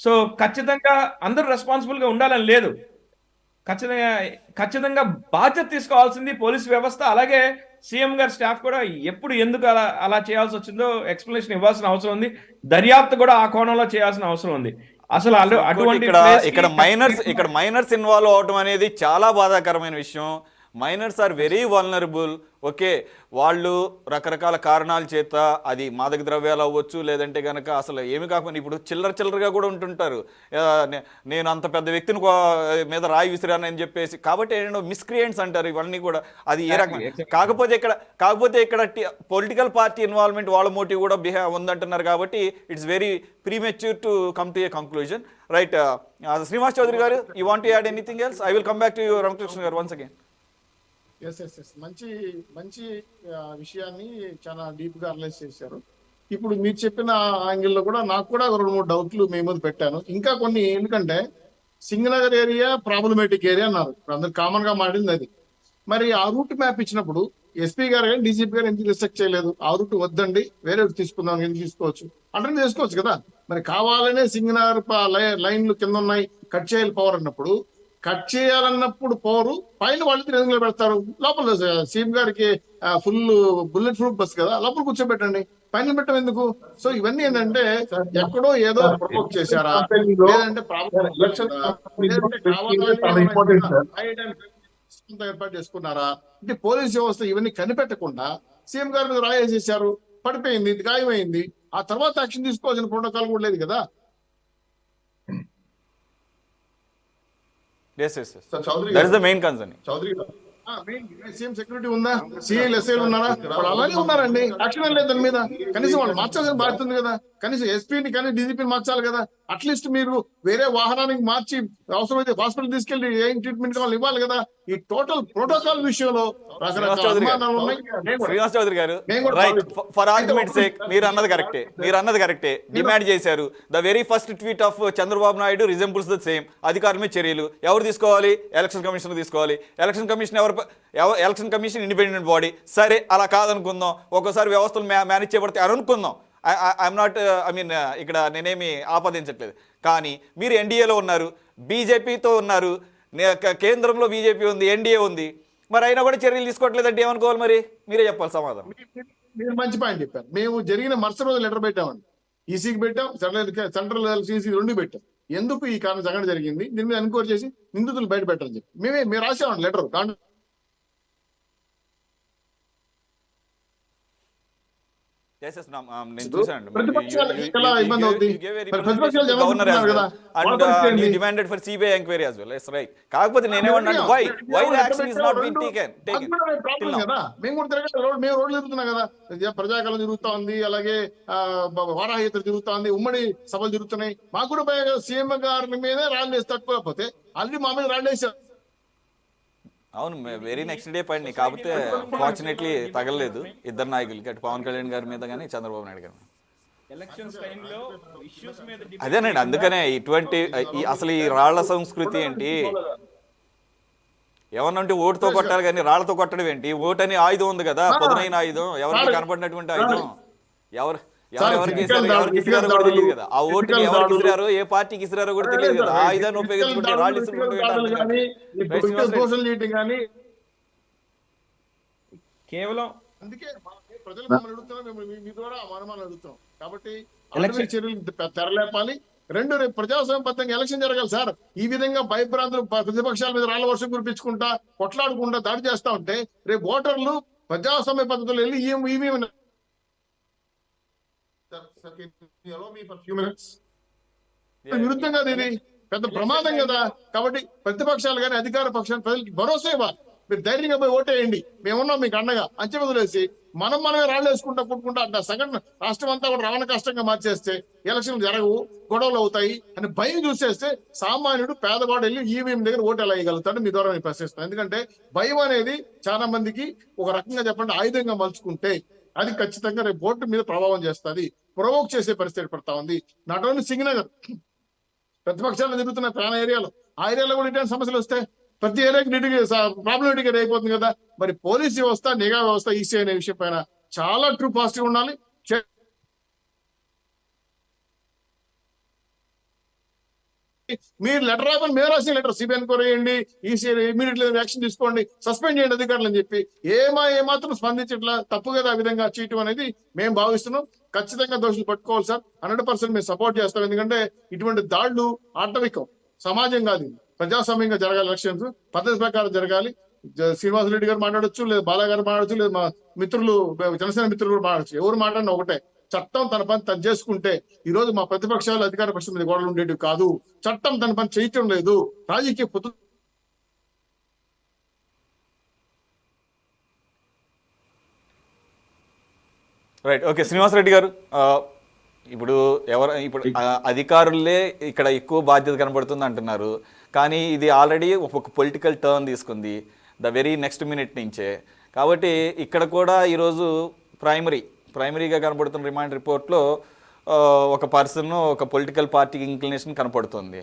సో ఖచ్చితంగా అందరూ రెస్పాన్సిబుల్ గా ఉండాలని లేదు. ఖచ్చితంగా బాధ్యత తీసుకోవాల్సింది పోలీస్ వ్యవస్థ. అలాగే సీఎం గారి స్టాఫ్ కూడా ఎప్పుడు ఎందుకు అలా చేయాల్సి వచ్చిందో ఎక్స్ప్లెనేషన్ ఇవ్వాల్సిన అవసరం ఉంది. దర్యాప్తు కూడా ఆ కోణంలో చేయాల్సిన అవసరం ఉంది. అసలు అటువంటి ఇక్కడ మైనర్స్ ఇన్వాల్వ్ అవడం అనేది చాలా బాధాకరమైన విషయం. Minors are very vulnerable. Okay, వాళ్ళు రకరకాల కారణాల చేత, అది మాదక ద్రవ్యాలు అవ్వచ్చు, లేదంటే కనుక అసలు ఏమి కాకుండా ఇప్పుడు చిల్లరగా కూడా ఉంటుంటారు. నేను అంత పెద్ద వ్యక్తిని మీద రాయి విసిరానని చెప్పేసి, కాబట్టి ఏంటో మిస్క్రియంట్స్ అంటారు ఇవన్నీ కూడా. అది ఏ రకం కాకపోతే ఇక్కడ పొలిటికల్ పార్టీ ఇన్వాల్వ్మెంట్ వాళ్ళ మోటివ్ కూడా ఉందంటున్నారు. కాబట్టి it's very premature to come to a conclusion. Right, Srinivas Chowdary గారు, you want to add anything else? I will come back to you Ramakrishna గారు వన్స్ అగైన్. ఎస్ మంచి విషయాన్ని చాలా డీప్ గా అనలైజ్ చేశారు. ఇప్పుడు మీరు చెప్పిన యాంగిల్లో కూడా నాకు కూడా 2-3 డౌట్లు మీ ముందు పెట్టాను. ఇంకా కొన్ని, ఎందుకంటే సింగనగర్ ఏరియా ప్రాబ్లమేటిక్ ఏరియా అన్నారు, అందరు కామన్ గా మారింది అది. మరి ఆ రూట్ మ్యాప్ ఇచ్చినప్పుడు ఎస్పీ గారు కానీ డీజీపీ గారు ఎందుకు రిస్ట్రిక్ట్ చేయలేదు? ఆ రూట్ వద్దండి, వేరే రూట్ తీసుకుందాం, ఎందుకు తీసుకోవచ్చు అంటే చేసుకోవచ్చు కదా. మరి కావాలనే సింగనగర్ లైన్లు కింద ఉన్నాయి, కట్ చేయాలి పవర్ అన్నప్పుడు, కట్ చేయాలన్నప్పుడు పవరు పైన వాళ్ళు ఎందులో పెడతారు? లోపల సీఎం గారికి ఫుల్ బుల్లెట్ ప్రూఫ్ బస్ కదా, లోపల కూర్చోబెట్టండి, పైన పెట్టడం ఎందుకు? సో ఇవన్నీ ఏంటంటే ఎక్కడో ఏదో ప్రపోజ్ చేశారా, లేదంటే ఏర్పాటు చేసుకున్నారా అంటే పోలీస్ వ్యవస్థ ఇవన్నీ కనిపెట్టకుండా సీఎం గారి మీద రాయేసేసారు, పడిపోయింది, గాయమైంది. ఆ తర్వాత యాక్షన్ తీసుకోవాల్సిన ప్రోటోకాల్ కూడా లేదు కదా. Yes. That is the main concern. Chowdary CM security ఉందా? సిఐలు ఎస్ఐలు ఉన్నారా? వాళ్ళు అలాగే ఉన్నారండి, యాక్షన్ లేదు దాని మీద. కనీసం వాళ్ళు మార్చాల్సిన బాధ్యత ఉంది కదా, కనీసం ఎస్పీని కానీ డీజీపీని మార్చాలి కదా. అట్లీస్ట్ మీరు వేరే వాహనానికి మార్చి అవసరమైతే హాస్పిటల్ తీసుకెళ్లి ఏం ట్రీట్మెంట్ వాళ్ళు ఇవ్వాలి కదా. ఈ టోటల్ ప్రోటోకాల్ విషయంలో శ్రీనివాస్ చౌదరి గారు, రైట్, ఫర్ ఆర్గ్యుమెంట్ సేక్ మీరు అన్నది కరెక్టే. డిమాండ్ చేశారు. The very first tweet of Chandrababu Naidu resembles the same. అధికారమే చర్యలు ఎవరు తీసుకోవాలి? ఎలక్షన్ కమిషన్ తీసుకోవాలి. Election commission independent body. సరే, అలా కాదనుకుందాం, ఒక్కోసారి వ్యవస్థలు మేనేజ్ చేయబడతాయి అని అనుకుందాం. ఐఎమ్ నాట్ ఇక్కడ నేనేమి ఆపాదించట్లేదు. కానీ మీరు ఎన్డీఏలో ఉన్నారు, బీజేపీతో ఉన్నారు, కేంద్రంలో బీజేపీ ఉంది, ఎన్డీఏ ఉంది, మరి అయినా కూడా చర్యలు తీసుకోవట్లేదంటే ఏమనుకోవాలి? మరి మీరే చెప్పాలి సమాధానం. మీరు మంచి పాయింట్ చెప్పారు. మేము జరిగిన మరుసటి రోజు లెటర్ పెట్టామండి, ఈసీకి పెట్టాం, సెంట్రల్ ఈసీ 2 పెట్టాం. ఎందుకు ఈ కారణం సంఘటన జరిగింది, దీని మీద ఎన్క్వైరీ చేసి నిందితులు బయట పెట్టాలని చెప్పి మేము రాసామండి లెటర్. దాంట్లో నేను చూసాను. కాకపోతే నేనేమన్నా మేము కూడా మేము రోడ్లు తిరుగుతున్నాం కదా, ప్రజాకాలం జరుగుతా ఉంది, అలాగే వారాహయాత్ర జరుగుతా ఉంది, ఉమ్మడి సభలు జరుగుతున్నాయి. మాకు కూడా సీఎం గారి మీదే రాళ్ళు వేసి తట్టుకోకపోతే ఆల్రెడీ మా మీద రాళ్ళు వేసారు. అవును, వెరీ నెక్స్ట్ డే పడింది. కాకపోతే ఫార్చునేట్లీ తగలలేదు ఇద్దరు నాయకులకి, అటు పవన్ కళ్యాణ్ గారి మీద కానీ చంద్రబాబు నాయుడు గారి మీద. అదేనండి, అందుకనే ఇటువంటి అసలు ఈ రాళ్ల సంస్కృతి ఏంటి? ఏమన్నంటే ఓటుతో కొట్టాలి కానీ రాళ్లతో కొట్టడం ఏంటి? ఓటు అని ఆయుధం ఉంది కదా, పదునైన ఆయుధం, ఎవరికి కనపడినటువంటి ఆయుధం. సార్, ఎవరికి physical ఇసిరారో దాడులు, ఎవరికి ఇసిరారో కూడా physical తెలియదు కదా. ఆ ఓటుని physical ఎవరికి దాడులు. ఇసిరారో ఏ పార్టీకి ఇసిరారో కూడా తెలియదు కదా. ఆ ఆయుధాన్ని ఉపయోగించుకుంటే రాళ్ళు ఇసుకుంటే కానీ సోషల్ మీటింగ్ కానీ కేవలం అందుకే ప్రజలు మమ్మల్ని అడుగుతున్నారు, మేము మీ ద్వారా అనుమానాలు అడుగుతాం. కాబట్టి ఎలక్షన్ ఆర్థిక చర్యలు తెరలేపాలి. రెండు, రేపు ప్రజాస్వామ్యబద్ధంగా ఎలక్షన్ జరగాలి సార్. ఈ విధంగా భయభ్రాంతులు ప్రతిపక్షాల మీద రాళ్ల వర్షం కురిపించుకుంటా, కొట్లాడుకుంటా దాడి చేస్తా ఉంటే రేపు ఓటర్లు ప్రజాస్వామ్య పద్ధతిలో వెళ్ళి ఈవీఎం విరుద్ధంగా ఇది పెద్ద ప్రమాదం కదా. కాబట్టి ప్రతిపక్షాలు కానీ అధికార పక్షాలు ప్రజలకి భరోసా ఇవ్వాలి. మీరు ధైర్యంగా పోయి ఓటేయండి, మేమున్నాం మీకు అండగా అంచె వదిలేసి మనమే రాళ్ళు వేసుకుంటా కొట్టుకుంటా అంటే సగం రాష్ట్రం అంతా కూడా రవాణా కష్టంగా మార్చేస్తే ఎలక్షన్లు జరగవు, గొడవలు అవుతాయి అని భయం చూసేస్తే సామాన్యుడు పేదవాడు వెళ్ళి ఈవీఎం దగ్గర ఓటు ఎలా వేయగలుగుతాడు? మీ ద్వారా నేను ప్రశ్నిస్తాను. ఎందుకంటే భయం అనేది చాలా మందికి ఒక రకంగా చెప్పండి ఆయుధంగా మలుచుకుంటే అది ఖచ్చితంగా రేపు ఓటు మీద ప్రభావం చేస్తుంది, ప్రొవోక్ చేసే పరిస్థితి పడతా ఉంది. నాట్ ఓన్లీ సింగనగర్, ప్రతిపక్షాలు తిరుగుతున్న ప్రాణ ఏరియాలో, ఆ ఏరియాలో కూడా ఇటువంటి సమస్యలు వస్తాయి. ప్రతి ఏరియాకి ప్రాబ్లమేటిక్ అయిపోతుంది కదా. మరి పోలీస్ వ్యవస్థ, నిఘా వ్యవస్థ, ఈసీ అనే విషయం పైన చాలా ట్రూ పాజిటివ్ ఉండాలి. మీరు లెటర్ రాకుండా మేము రాసిన లెటర్ సిబిఐ ఎంక్వైరీ చేయండి, ఈసీ ఇమీడియట్లీ యాక్షన్ తీసుకోండి, సస్పెండ్ చేయండి అధికారులు అని చెప్పి ఏమాత్రం స్పందించట్లా. తప్పు కదా ఆ విధంగా చేయటం అనేది మేము భావిస్తున్నాం. ఖచ్చితంగా దోషులు పట్టుకోవాలి సార్. 100% మేము సపోర్ట్ చేస్తాం. ఎందుకంటే ఇటువంటి దాడులు ఆటవికం, సమాజం కాదు, ప్రజాస్వామ్యంగా జరగాలి. ఎలక్షన్స్ పద్ధతి ప్రకారం జరగాలి. శ్రీనివాసరెడ్డి గారు మాట్లాడొచ్చు, లేదా బాలా గారు మాట్లాడచ్చు, లేదా మా మిత్రులు జనసేన మిత్రులు కూడా మాట్లాడచ్చు. ఎవరు మాట్లాడినా ఒకటే, చట్టం తన పని తను చేసుకుంటే ఈ రోజు మా ప్రతిపక్షాలు అధికార పక్షం మీద గొడవలు ఉండేవి కాదు. చట్టం తన పని చేయటం లేదు. రాజకీయ పొత్తు రైట్, ఓకే. శ్రీనివాసరెడ్డి గారు, ఇప్పుడు ఇప్పుడు అధికారులే ఇక్కడ ఎక్కువ బాధ్యత కనబడుతుంది అంటున్నారు. కానీ ఇది ఆల్రెడీ ఒక పొలిటికల్ టర్న్ తీసుకుంది ద వెరీ నెక్స్ట్ మినిట్ నుంచే. కాబట్టి ఇక్కడ కూడా ఈరోజు ప్రైమరీగా కనబడుతున్న రిమాండ్ రిపోర్ట్లో ఒక పర్సన్ ఒక పొలిటికల్ పార్టీకి ఇంక్లినేషన్ కనపడుతుంది.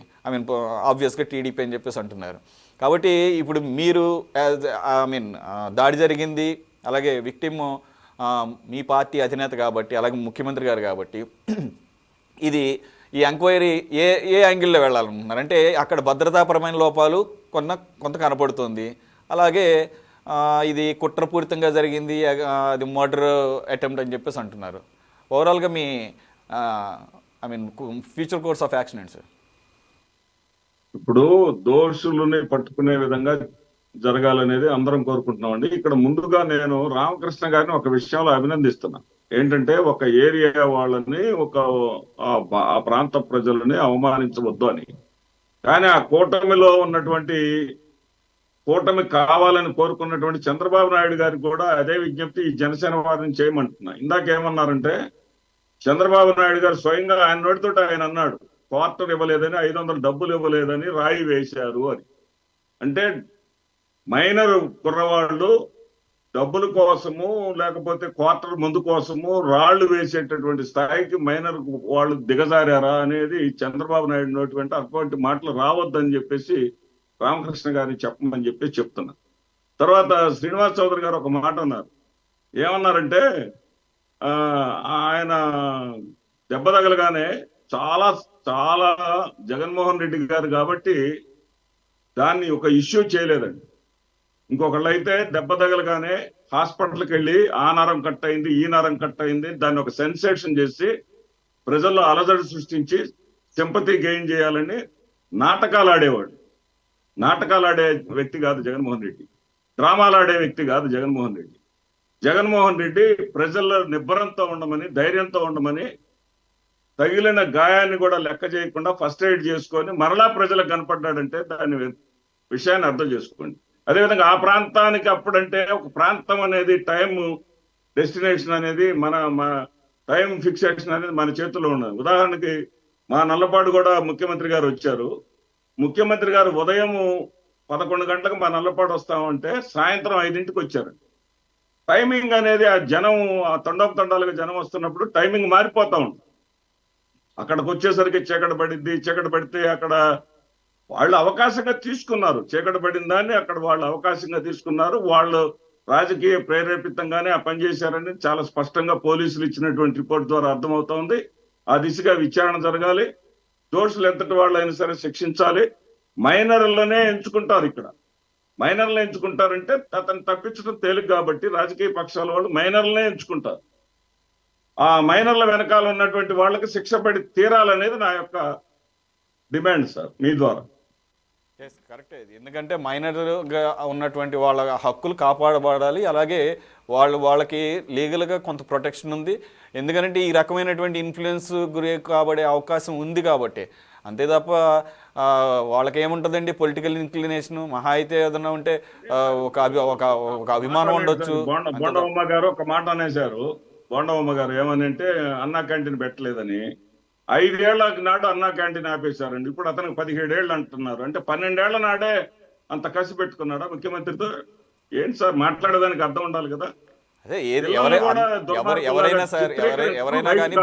ఆబ్వియస్గా టీడీపీ అని చెప్పేసి అంటున్నారు. కాబట్టి ఇప్పుడు మీరు దాడి జరిగింది, అలాగే విక్టిమ్ మీ పార్టీ అధినేత కాబట్టి, అలాగే ముఖ్యమంత్రి గారు కాబట్టి, ఇది ఈ ఎంక్వైరీ ఏ యాంగిల్లో వెళ్ళాలనుకుంటున్నారు? అంటే అక్కడ భద్రతాపరమైన లోపాలు కొంత కనపడుతుంది. అలాగే ఇది కుట్రపూరితంగా జరిగింది, అది మర్డర్ అటెంప్ట్ అని చెప్పేసి అంటున్నారు. ఓవరాల్గా మీ ఫ్యూచర్ కోర్స్ ఆఫ్ యాక్షన్ ఏంటి సార్? ఇప్పుడు దోషులని పట్టుకునే విధంగా జరగాలనేది అందరం కోరుకుంటున్నామండి. ఇక్కడ ముందుగా నేను రామకృష్ణ గారిని ఒక విషయంలో అభినందిస్తున్నా. ఏంటంటే ఒక ఏరియా వాళ్ళని ఆ ప్రాంత ప్రజలని అవమానించవద్దు అని. కానీ ఆ కూటమిలో ఉన్నటువంటి కూటమి కావాలని కోరుకున్నటువంటి చంద్రబాబు నాయుడు గారికి కూడా అదే విజ్ఞప్తి ఈ జనసేన వారిని చేయమంటున్నా. ఇందాకేమన్నారంటే చంద్రబాబు నాయుడు గారు స్వయంగా ఆయన నోటితో ఆయన అన్నాడు, క్వార్టర్ ఇవ్వలేదని, 500 డబ్బులు ఇవ్వలేదని రాయి వేశారు అని. అంటే మైనర్ కుర్రవాళ్ళు డబ్బుల కోసము లేకపోతే క్వార్టర్ మందు కోసము రాళ్లు వేసేటటువంటి స్థాయికి మైనర్ వాళ్ళు దిగజారారా అనేది చంద్రబాబు నాయుడు నోటి వెంట అటువంటి మాటలు రావద్దని చెప్పేసి రామకృష్ణ గారిని చెప్పమని చెప్పేసి చెప్తున్నా. తర్వాత శ్రీనివాస్ చౌదరి గారు ఒక మాట అన్నారు. ఏమన్నారంటే ఆయన దెబ్బ తగలగానే చాలా చాలా జగన్మోహన్ రెడ్డి గారు కాబట్టి దాన్ని ఒక ఇష్యూ చేయలేదండి. ఇంకొకళ్ళు అయితే దెబ్బ తగలగానే హాస్పిటల్కి వెళ్ళి ఆ నరం కట్ అయింది, ఈ నరం కట్ అయింది, దాన్ని ఒక సెన్సేషన్ చేసి ప్రజల్లో అలజడి సృష్టించి సింపతి గెయిన్ చేయాలని నాటకాలు ఆడేవాడు. నాటకాలు ఆడే వ్యక్తి కాదు జగన్మోహన్ రెడ్డి, డ్రామాలు ఆడే వ్యక్తి కాదు జగన్మోహన్ రెడ్డి. జగన్మోహన్ రెడ్డి ప్రజల్లో నిబ్బరంతో ఉండమని, ధైర్యంతో ఉండమని, తగిలిన గాయాన్ని కూడా లెక్క చేయకుండా ఫస్ట్ ఎయిడ్ చేసుకొని మరలా ప్రజలకు కనపడ్డాడంటే దాని విషయాన్ని అర్థం చేసుకోండి. అదేవిధంగా ఆ ప్రాంతానికి అప్పుడంటే ఒక ప్రాంతం అనేది టైం డెస్టినేషన్ అనేది మన టైం ఫిక్సేషన్ అనేది మన చేతుల్లో ఉన్నది. ఉదాహరణకి మా నల్లపాడు కూడా ముఖ్యమంత్రి గారు వచ్చారు. ముఖ్యమంత్రి గారు ఉదయం 11 గంటలకు మా నల్లపాడు వస్తామంటే సాయంత్రం 5ంటికి వచ్చారు. టైమింగ్ అనేది ఆ జనం ఆ తండాలుగా జనం వస్తున్నప్పుడు టైమింగ్ మారిపోతా ఉంటుంది. అక్కడికి వచ్చేసరికి చీకటి పడిద్ది. చీకటి పడితే అక్కడ వాళ్ళు అవకాశంగా తీసుకున్నారు, చీకటి పడిన దాన్ని అక్కడ వాళ్ళు అవకాశంగా తీసుకున్నారు. వాళ్ళు రాజకీయ ప్రేరేపితంగానే ఆ పని చేశారని చాలా స్పష్టంగా పోలీసులు ఇచ్చినటువంటి రిపోర్ట్ ద్వారా అర్థమవుతోంది. ఆ దిశగా విచారణ జరగాలి. దోషులు ఎంతటి వాళ్ళైనా సరే శిక్షించాలి. మైనర్లనే ఎంచుకుంటారు. ఇక్కడ మైనర్లు ఎంచుకుంటారంటే అతను తప్పించడం తేలిక కాబట్టి రాజకీయ పక్షాల వాళ్ళు మైనర్లనే ఎంచుకుంటారు. ఆ మైనర్ల వెనకాల ఉన్నటువంటి వాళ్ళకి శిక్ష పడి తీరాలనేది నా యొక్క డిమాండ్ సార్ మీ ద్వారా. కరెక్టే ఇది. ఎందుకంటే మైనర్గా ఉన్నటువంటి వాళ్ళ హక్కులు కాపాడబడాలి. అలాగే వాళ్ళకి లీగల్గా కొంత ప్రొటెక్షన్ ఉంది. ఎందుకంటే ఈ రకమైనటువంటి ఇన్ఫ్లుయెన్స్ గురి కాబడే అవకాశం ఉంది కాబట్టి. అంతే తప్ప వాళ్ళకి ఏముంటుందండి పొలిటికల్ ఇన్క్లినేషన్, మహా అయితే ఏదన్నా ఉంటే ఒక అభిమానం ఉండొచ్చు. బోండమ్మ గారు ఒక మాట అనేశారు. బోండమ్మ గారు ఏమని అంటే అన్నా క్యాంటీన్ పెట్టలేదని. 5 ఏళ్ల నాడు అన్నా క్యాంటీన్ ఆపేశారండి. ఇప్పుడు అతనికి 17 ఏళ్ళు అంటున్నారు. అంటే 12 ఏళ్ల నాడే అంత కసి పెట్టుకున్నాడా ముఖ్యమంత్రితో? ఏంటి సార్ మాట్లాడేదానికి అర్థం ఉండాలి కదా. అదే ఏది ఎవరైనా సార్ ఎవరైనా కానీ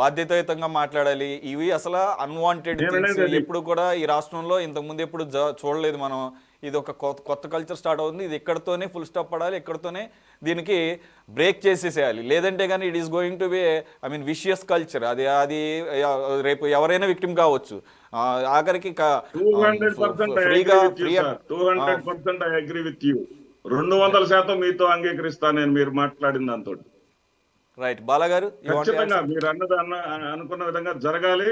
బాధ్యతాయుతంగా మాట్లాడాలి. ఇవి అసలు అన్వాంటెడ్ థింగ్స్ ఎప్పుడు కూడా ఈ రాష్ట్రంలో ఇంతకుముందు ఎప్పుడు చూడలేదు మనం. ఇది ఒక కొత్త కల్చర్ స్టార్ట్ అవుతుంది. ఇది ఎక్కడితోనే ఫుల్ స్టాప్ పడాలి, ఎక్కడితోనే దీనికి బ్రేక్ చేసేసేయాలి. లేదంటే కానీ it is going to be vicious culture. అది రేపు ఎవరైనా విక్టిమ్ కావచ్చు. ఆఖరికి 200% మీతో అంగీకరిస్తాను నేను మీరు మాట్లాడిన దాంతో. రైట్ బాలాగారు, ఖచ్చితంగా మీరు అనుకున్న విధంగా జరగాలి.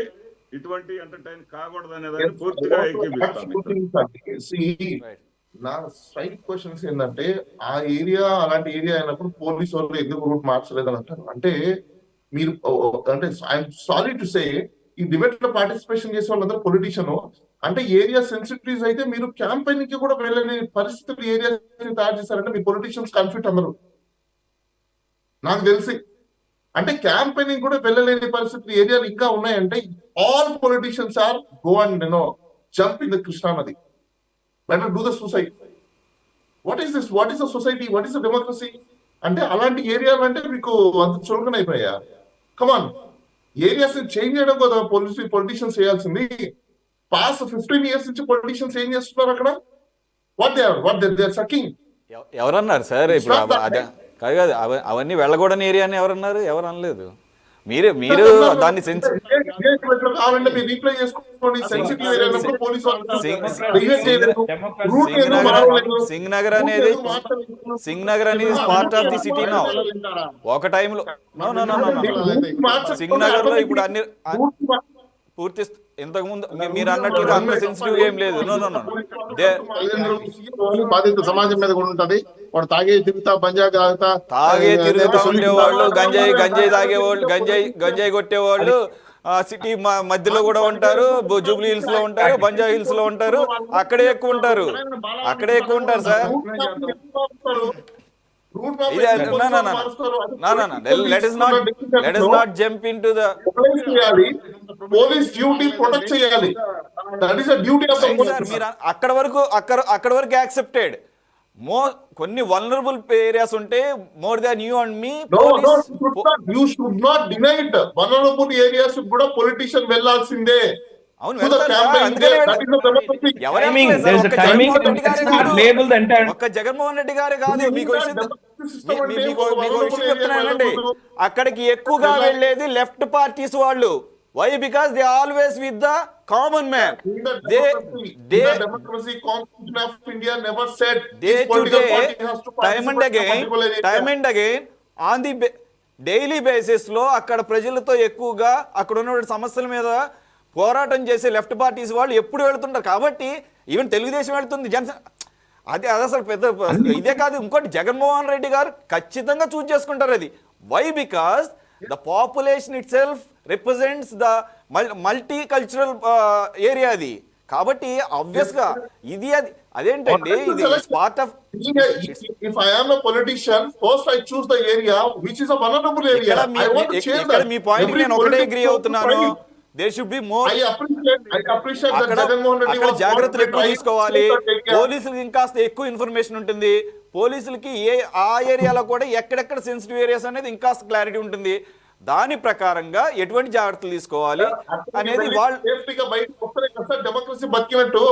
ఇటువంటి ఎంటర్టైన్ కాకూడదు అనేదాన్ని పూర్తిగా నా స్ట్రైట్ క్వశ్చన్స్ ఏంటంటే ఆ ఏరియా అలాంటి ఏరియా అయినప్పుడు పోలీసు వాళ్ళు ఎందుకు రూట్ మార్చలేదని అంటారు. అంటే మీరు అంటే ఐఎమ్ సారీ టు సే ఈ డిబేట్ లో పార్టిసిపేషన్ చేసే వాళ్ళందరూ పొలిటీషియన్. అంటే ఏరియా సెన్సిటివిటీస్ అయితే మీరు క్యాంపెయిన్ కి కూడా వెళ్ళని పరిస్థితులు ఏరియా తయారు చేశారంటే మీ పొలిటీషియన్స్ కన్ఫ్యూట్ అందరు నాకు తెలిసి. అంటే క్యాంపెయినింగ్ కూడా వెళ్ళలేని పరిస్థితులు ఏరియాలు ఇంకా ఉన్నాయంటే all politicians are go and jump in the Krishna నది. Better do the society. What is this? What is the society? What is the democracy? అంటే అలాంటి ఏరియాలు అంటే మీకు అంత చులకన అయిపోయా? కమాన్, ఏరియాస్ చేంజ్ చేయడం కదా పొలిటీషియన్స్ చేయాల్సింది. పాస్ట్ 15 years నుంచి పొలిటీషియన్స్ ఏం చేస్తున్నారు అక్కడ? What they are seeking. ఎవరన్నారు సార్? ఇప్పుడు కాదు అవన్నీ వెళ్ళకూడని ఏరియా అని ఎవరన్నారు? ఎవరు అనలేదు. మీరు దాన్ని సింగ్ నగర్ అనేది part of the city now. ఒక టైంలో సింగ్ నగర్ లో ఇప్పుడు అన్ని పూర్తి ఇంతకు ముందు మీరు అన్నట్లుగా అంత సెన్సిటివ్ ఏం లేదు. బాధిత సమాజం మీద కూడా ఉంటది. వాడు తాగే తిరుగుతా ఉండేవాళ్ళు, గంజాయి తాగేవాళ్ళు, గంజాయి కొట్టేవాళ్ళు సిటీ మధ్యలో కూడా ఉంటారు. జూబ్లీ హిల్స్ లో ఉంటారు, బంజారా హిల్స్ లో ఉంటారు. అక్కడే ఎక్కువ ఉంటారు sir. Let us not jump into the police duty protect చేయాలి. That is a duty of the police. అక్కడ వరకు యాక్సెప్టెడ్. కొన్ని వల్నరబుల్ ఏరియాస్ ఉంటే more than you and me. You should not deny it. Vulnerable areas కూడా పొలిటీషియన్ వెళ్ళాల్సిందే. ఒక్క జగన్మోహన్ రెడ్డి గారే కాదు, మీకు విషయం చెప్తున్నానండి. అక్కడికి ఎక్కువగా వెళ్ళేది లెఫ్ట్ పార్టీస్ వాళ్ళు. Why? Because they always with the common man. Time and again on the daily basis లో అక్కడ ప్రజలతో ఎక్కువగా అక్కడ ఉన్న సమస్యల మీద పోరాటం చేసే లెఫ్ట్ పార్టీస్ వాళ్ళు ఎప్పుడు వెళ్తుంటారు. కాబట్టి ఈవెన్ తెలుగుదేశం వెళ్తుంది, జనసేన అది అసలు పెద్ద ఇదే కాదు. ఇంకోటి జగన్మోహన్ రెడ్డి గారు ఖచ్చితంగా చూస్ చేసుకుంటారు అది. Why? Because the population it self represents the multi cultural area అది. కాబట్టి ఆబ్వియస్ గా ఇది అదేంటండి, ఇది part of. If I am a politician, first I choose the area which is a vulnerable area. I want to change that. Me point నేను ఒకటే అగ్రీ అవుతున్నాను. There should be more. I appreciate that Jagannath Reddy was జాగ్రత్తలు ఎక్కువ తీసుకోవాలి. పోలీసులకు ఇంకాస్త ఎక్కువ ఇన్ఫర్మేషన్ ఉంటుంది. పోలీసులకి ఆ ఏరియాలో కూడా ఎక్కడెక్కడ సెన్సిటివ్ ఏరియాస్ అనేది ఇంకాస్త క్లారిటీ ఉంటుంది. దాని ప్రకారంగా ఎటువంటి జాగ్రత్తలు తీసుకోవాలి అనేది వాళ్ళు సేఫ్టీగా బయటకు వస్తే డెమోక్రసీ బతికినట్టు.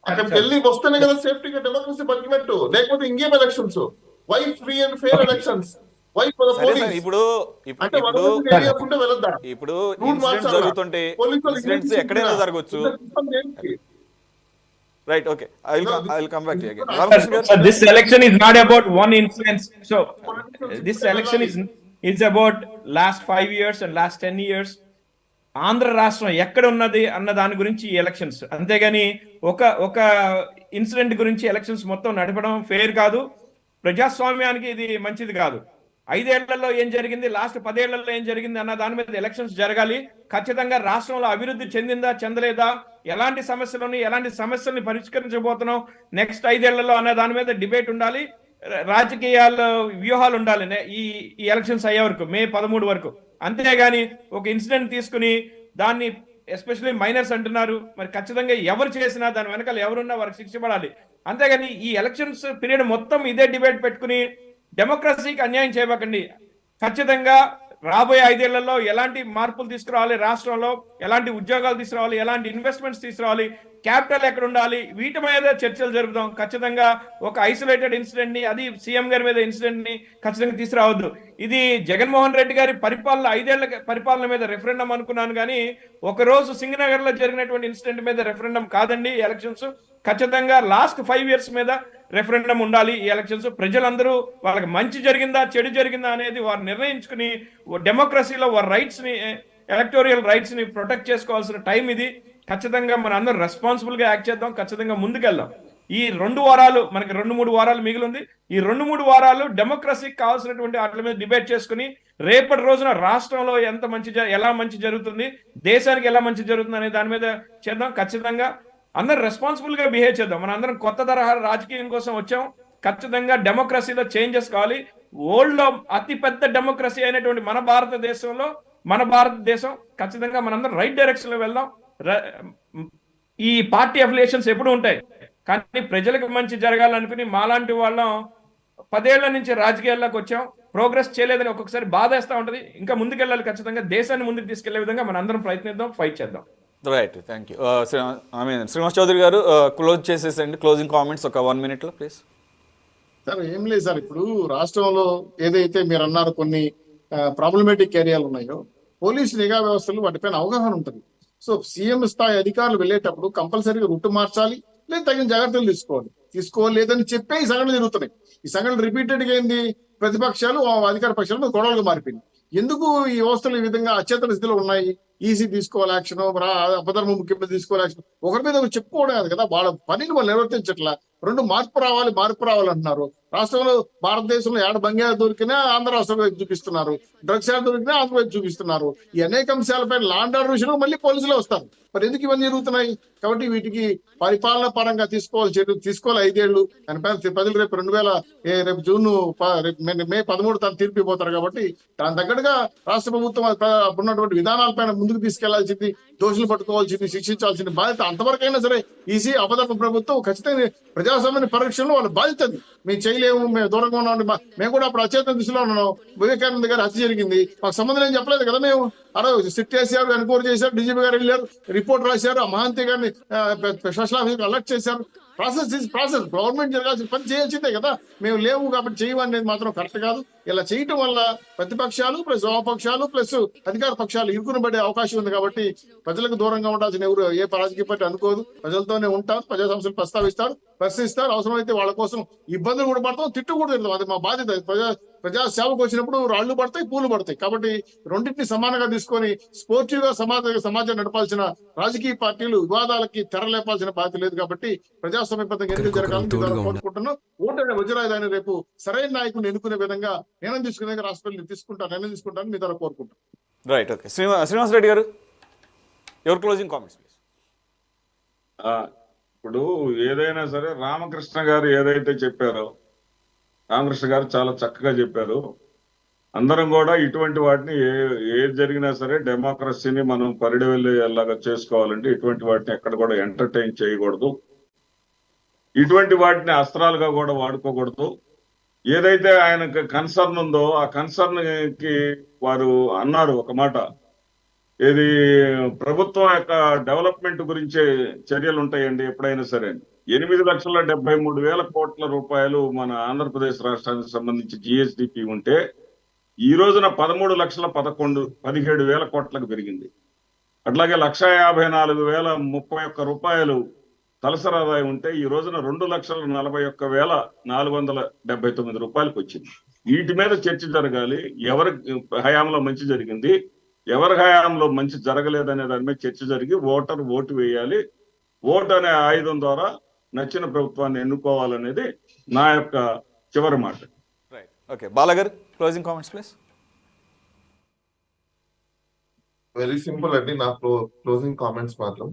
అక్కడికి వెళ్ళి వస్తేనే కదా సేఫ్టీగా డెమోక్రసీ బతికినట్టు, లేకపోతే ఇంకేం elections? Why free and fair elections? Why for the సరే సార్, పోలీస్? ఇప్పుడు అంటే ఇప్పుడు ఏరియాస్ ఉంటే వెళ్ళొద్దా? ఇప్పుడు రూట్ ఇన్సిడెంట్స్ మార్చాలా? జరుగుతుంటే పోలీసులు ఇన్సిడెంట్స్ ఏం ఎక్కడైనా చెప్పినా? జరగవచ్చు. ఇంత సిస్టమ్ ఏంటి? Right, okay, I will come back to you again. Sir, Ramakrishna గారు, sir, this election is not about one incident. So this election is about last 5 years and last 10 years. Andhra రాష్ట్రం ఎక్కడ ఉన్నది అన్న దాని గురించి ఈ ఎలక్షన్స్, అంతేగాని ఒక ఇన్సిడెంట్ గురించి ఎలక్షన్స్ మొత్తం నడపడం ఫెయిర్ కాదు, ప్రజాస్వామ్యానికి ఇది మంచిది కాదు. 5 ఏళ్లలో ఏం జరిగింది, లాస్ట్ 10 ఏళ్లలో ఏం జరిగింది అన్న దాని మీద ఎలక్షన్స్ జరగాలి. ఖచ్చితంగా రాష్ట్రంలో అభివృద్ధి చెందిందా చెందలేదా, ఎలాంటి సమస్యలు ఉన్నాయి, ఎలాంటి సమస్యల్ని పరిష్కరించబోతున్నాం నెక్స్ట్ 5 ఏళ్లలో అన్న దాని మీద డిబేట్ ఉండాలి, రాజకీయాల వ్యూహాలు ఉండాలి ఈ ఎలక్షన్స్ అయ్యే వరకు, మే 13 వరకు. అంతేగాని ఒక ఇన్సిడెంట్ తీసుకుని దాన్ని, ఎస్పెషల్లీ మైనర్స్ అంటున్నారు, మరి ఖచ్చితంగా ఎవరు చేసినా దాని వెనకాల ఎవరున్నా వారికి శిక్ష పడాలి. అంతేగాని ఈ ఎలక్షన్స్ పీరియడ్ మొత్తం ఇదే డిబేట్ పెట్టుకుని డెమోక్రసీకి అన్యాయం చేయబకండి. ఖచ్చితంగా రాబోయే 5 ఏళ్లలో ఎలాంటి మార్పులు తీసుకురావాలి, రాష్ట్రంలో ఎలాంటి ఉద్యోగాలు తీసుకురావాలి, ఎలాంటి ఇన్వెస్ట్మెంట్స్ తీసుకురావాలి, క్యాపిటల్ ఎక్కడ ఉండాలి, వీటి మీద చర్చలు జరుపుదాం. ఖచ్చితంగా ఒక ఐసోలేటెడ్ ఇన్సిడెంట్ ని, అది సీఎం గారి మీద ఇన్సిడెంట్ ని ఖచ్చితంగా తీసుకురావద్దు. ఇది జగన్మోహన్ రెడ్డి గారి పరిపాలన, 5 ఏళ్ల పరిపాలన మీద రెఫరెండం అనుకున్నాను, కానీ ఒక రోజు సింగనగర్ లో జరిగినటువంటి ఇన్సిడెంట్ మీద రెఫరెండం కాదండి ఈ ఎలక్షన్స్. ఖచ్చితంగా లాస్ట్ 5 years మీద రెఫరెండం ఉండాలి ఈ ఎలక్షన్స్. ప్రజలందరూ వాళ్ళకి మంచి జరిగిందా చెడు జరిగిందా అనేది వారు నిర్ణయించుకుని డెమోక్రసీలో వారి రైట్స్ ని, ఎలక్టోరియల్ రైట్స్ ని ప్రొటెక్ట్ చేసుకోవాల్సిన టైం ఇది. ఖచ్చితంగా మన అందరం రెస్పాన్సిబుల్ గా యాక్ట్ చేద్దాం, ఖచ్చితంగా ముందుకెళ్దాం. ఈ 2 వారాలు, మనకి 2-3 వారాలు మిగిలి ఉంది. ఈ 2-3 వారాలు డెమోక్రసీకి కావాల్సినటువంటి వాటి మీద డిబేట్ చేసుకుని రేపటి రోజున రాష్ట్రంలో ఎలా మంచి జరుగుతుంది, దేశానికి ఎలా మంచి జరుగుతుంది అనే దాని మీద చేద్దాం. ఖచ్చితంగా అందరం రెస్పాన్సిబుల్ గా బిహేవ్ చేద్దాం. మన అందరం కొత్త తరహా రాజకీయం కోసం వచ్చాం. ఖచ్చితంగా డెమోక్రసీలో చేంజెస్ కావాలి. వరల్డ్ లో అతి పెద్ద డెమోక్రసీ అయినటువంటి మన భారతదేశం ఖచ్చితంగా మనందరం రైట్ డైరెక్షన్ లో వెళ్దాం. ఈ పార్టీ అఫిలియేషన్స్ ఎప్పుడు ఉంటాయి, కానీ ప్రజలకు మంచి జరగాలనుకుని మాలాంటి వాళ్ళం 10 ఏళ్ల నుంచి రాజకీయాల్లోకి వచ్చాం, ప్రోగ్రెస్ చేయలేదని ఒక్కొక్కసారి బాధేస్తా ఉంటది. ఇంకా ముందుకెళ్ళాలి, ఖచ్చితంగా దేశాన్ని ముందుకు తీసుకెళ్లే విధంగా మన అందరం ప్రయత్నిద్దాం, ఫైట్ చేద్దాం. Right, thank you. Srinivas Chowdary garu, close చేసేసండి, closing comments ఒక 1 minute లో ప్లీజ్. సార్ ఏం లేదు సార్, ఇప్పుడు రాష్ట్రంలో ఏదైతే మీరు అన్నారు కొన్ని ప్రాబ్లమేటిక్ ఏరియాలు ఉన్నాయో, పోలీసు నిఘా వ్యవస్థలు వాటిపైన అవగాహన ఉంటుంది. సో సీఎం స్థాయి అధికారులు వెళ్ళేటప్పుడు కంపల్సరీగా రూట్ మార్చాలి, లేదా తగిన జాగ్రత్తలు తీసుకోవాలి లేదని చెప్పే ఈ సంఘటనలు జరుగుతున్నాయి. ఈ సంఘటన రిపీటెడ్ గా ఏంది, ప్రతిపక్షాలు అధికార పక్షాల మీద గొడవలుగా మారిపోయింది. ఎందుకు ఈ వ్యవస్థలు ఈ విధంగా అచేతన స్థితిలో ఉన్నాయి? ఈసీ తీసుకోవాలి యాక్షన్, అపధర్మ ముఖ్యమంత్రి తీసుకోవాలి యాక్షన్, ఒకరి మీద ఒకరు చెప్పుకోవడం కదా, వాళ్ళ పనిని వాళ్ళు నిర్వర్తించట్లా. 2 మార్పు రావాలి అంటున్నారు. రాష్ట్రంలో భారతదేశంలో ఏడ బంగాళ దొరికినా ఆంధ్ర రాష్ట్రం వైపు చూపిస్తున్నారు, డ్రగ్స్ ఏడ దొరికినా ఆంధ్ర వైపు చూపిస్తున్నారు. ఈ అనేక అంశాలపై లాండ్ ఆర్డర్ విషయంలో మళ్ళీ పోలీసులు వస్తారు. మరి ఎందుకు ఇవన్నీ జరుగుతున్నాయి? కాబట్టి వీటికి పరిపాలన పరంగా తీసుకోవాలి 5 ఏళ్లు. దానిపైన ప్రజలు రేపు జూన్ మే 13 తను తీర్పు ఇవ్వబోతారు. కాబట్టి దాని తగ్గట్టుగా రాష్ట్ర ప్రభుత్వం ఉన్నటువంటి విధానాలపైన ముందుకు తీసుకెళ్లాల్సింది, దోషులు పట్టుకోవాల్సింది, శిక్షించాల్సింది బాధ్యత అంతవరకైనా సరే ఈసీ అపధర్మ ప్రభుత్వం ఖచ్చితంగా ప్రజాస్వామ్య పరిరక్షణలో వాళ్ళ బాధ్యత. మేము చేయలేము, మేము దూరంగా ఉన్నాం, మేము కూడా అప్పుడు అచేతన దిశలో ఉన్నాం. వివేకానంద గారి హత్య జరిగింది, మాకు సంబంధం ఏం చెప్పలేదు కదా. మేము సిట్ వేసారు, ఎన్క్వైరీ చేశారు, డీజీపీ గారు వెళ్ళారు, రిపోర్ట్ రాశారు, ఆ మహాంతి గారిని స్పెషల్ ఆఫీసర్ అలర్ట్ చేశారు. ప్రాసెస్ గవర్నమెంట్ జరగాల్సిన పని చేయాల్సిందే కదా. మేము లేవు కాబట్టి చేయమనేది మాత్రం కరెక్ట్ కాదు. ఇలా చేయటం వల్ల ప్రతిపక్షాలు ప్లస్ వామపక్షాలు ప్లస్ అధికార పక్షాలు ఇరుకుని పడే అవకాశం ఉంది. కాబట్టి ప్రజలకు దూరంగా ఉండాల్సిన ఎవరు ఏ రాజకీయ పార్టీ అనుకోదు. ప్రజలతోనే ఉంటారు, ప్రజా సమస్యలు ప్రశ్నిస్తారు, అవసరమైతే వాళ్ళ కోసం ఇబ్బందులు కూడా పడతాం, తిట్టు కూడా తిడతాం. అది మా బాధ్యత. ప్రజా సేవకు వచ్చినప్పుడు రాళ్లు పడతాయి, పూలు పడతాయి. కాబట్టి రెండింటిని సమానంగా తీసుకొని స్పోర్టివ్ గా సమాజం నడపాల్సిన రాజకీయ పార్టీలు వివాదాలకి తెరలేపాల్సిన బాధ్యత లేదు. కాబట్టి ప్రజాస్వామ్యబద్ధంగా ఎందుకు జరగాలని కోరుకుంటున్నాం. ఓటు వజ్రాయుధాన్ని రేపు సరైన నాయకుడిని ఎన్నుకునే విధంగా నిర్ణయం తీసుకునే రాష్ట్రాలు తీసుకుంటాను మీ ద్వారా కోరుకుంటాను. Right, okay. శ్రీనివాస్ రెడ్డి గారు, యువర్ క్లోజింగ్ కామెంట్స్ ప్లీజ్. ఇప్పుడు ఏదైనా సరే రామకృష్ణ గారు ఏదైతే చెప్పారో, రామకృష్ణ గారు చాలా చక్కగా చెప్పారు. అందరం కూడా ఇటువంటి వాటిని ఏది జరిగినా సరే డెమోక్రసీని మనం పరిడవెళ్ళేలాగా చేసుకోవాలంటే ఇటువంటి వాటిని ఎక్కడ కూడా ఎంటర్టైన్ చేయకూడదు, ఇటువంటి వాటిని అస్త్రాలుగా కూడా వాడుకోకూడదు. ఏదైతే ఆయనకు కన్సర్న్ ఉందో ఆ కన్సర్న్ కి వారు అన్నారు ఒక మాట, ఇది ప్రభుత్వం యొక్క డెవలప్మెంట్ గురించే చర్యలు ఉంటాయండి ఎప్పుడైనా సరే. 8,73,000 కోట్ల రూపాయలు మన ఆంధ్రప్రదేశ్ రాష్ట్రానికి సంబంధించి జిఎస్డిపి ఉంటే ఈ రోజున 13,11,17,000 కోట్లకు పెరిగింది. అట్లాగే 1,54,031 రూపాయలు తలసరి ఆదాయం ఉంటే ఈ రోజున 2,41,479 రూపాయలకు వచ్చింది. వీటి మీద చర్చ జరగాలి. ఎవరి హయాంలో మంచి జరిగింది, ఎవరి హయాంలో మంచి జరగలేదనే దాని మీద చర్చ జరిగి ఓటు వేయాలి. ఓటు అనే ఆయుధం ద్వారా నచ్చిన ప్రభుత్వాన్ని ఎన్నుకోవాలనేది నా యొక్క చివరి మాట. Right, okay. బాలాగారు, closing comments please. Very simple అండి. నా క్లోజింగ్ కామెంట్స్ మాత్రం,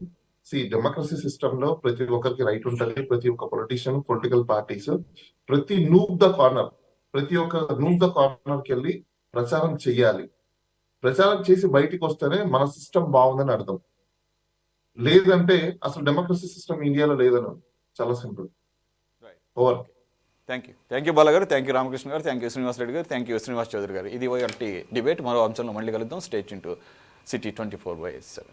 డెమోక్రసీ సిస్టమ్ లో ప్రతి ఒక్కరికి రైట్ ఉంటుంది. ప్రతి ఒక్క పొలిటీషియన్, పొలిటికల్ పార్టీస్ ప్రతి నూక్ ద కార్నర్కి వెళ్ళి ప్రచారం చెయ్యాలి. ప్రచారం చేసి బయటికి వస్తేనే మన సిస్టమ్ బాగుందని అర్థం. లేదంటే అసలు డెమోక్రసీ సిస్టమ్ ఇండియాలో లేదని. చాలా simple. Over. Thank you Bala గారు, థ్యాంక్ యూ రామకృష్ణ గారు, థ్యాంక్ యూ శ్రీనివాస్ రెడ్డి గారు, థ్యాంక్ యూ శ్రీనివాస్ చౌదరి గారు. ఇది ఒకటి డిబేట్. మరో అంశంలో మళ్ళీ కలుద్దాం. State into city 24/7.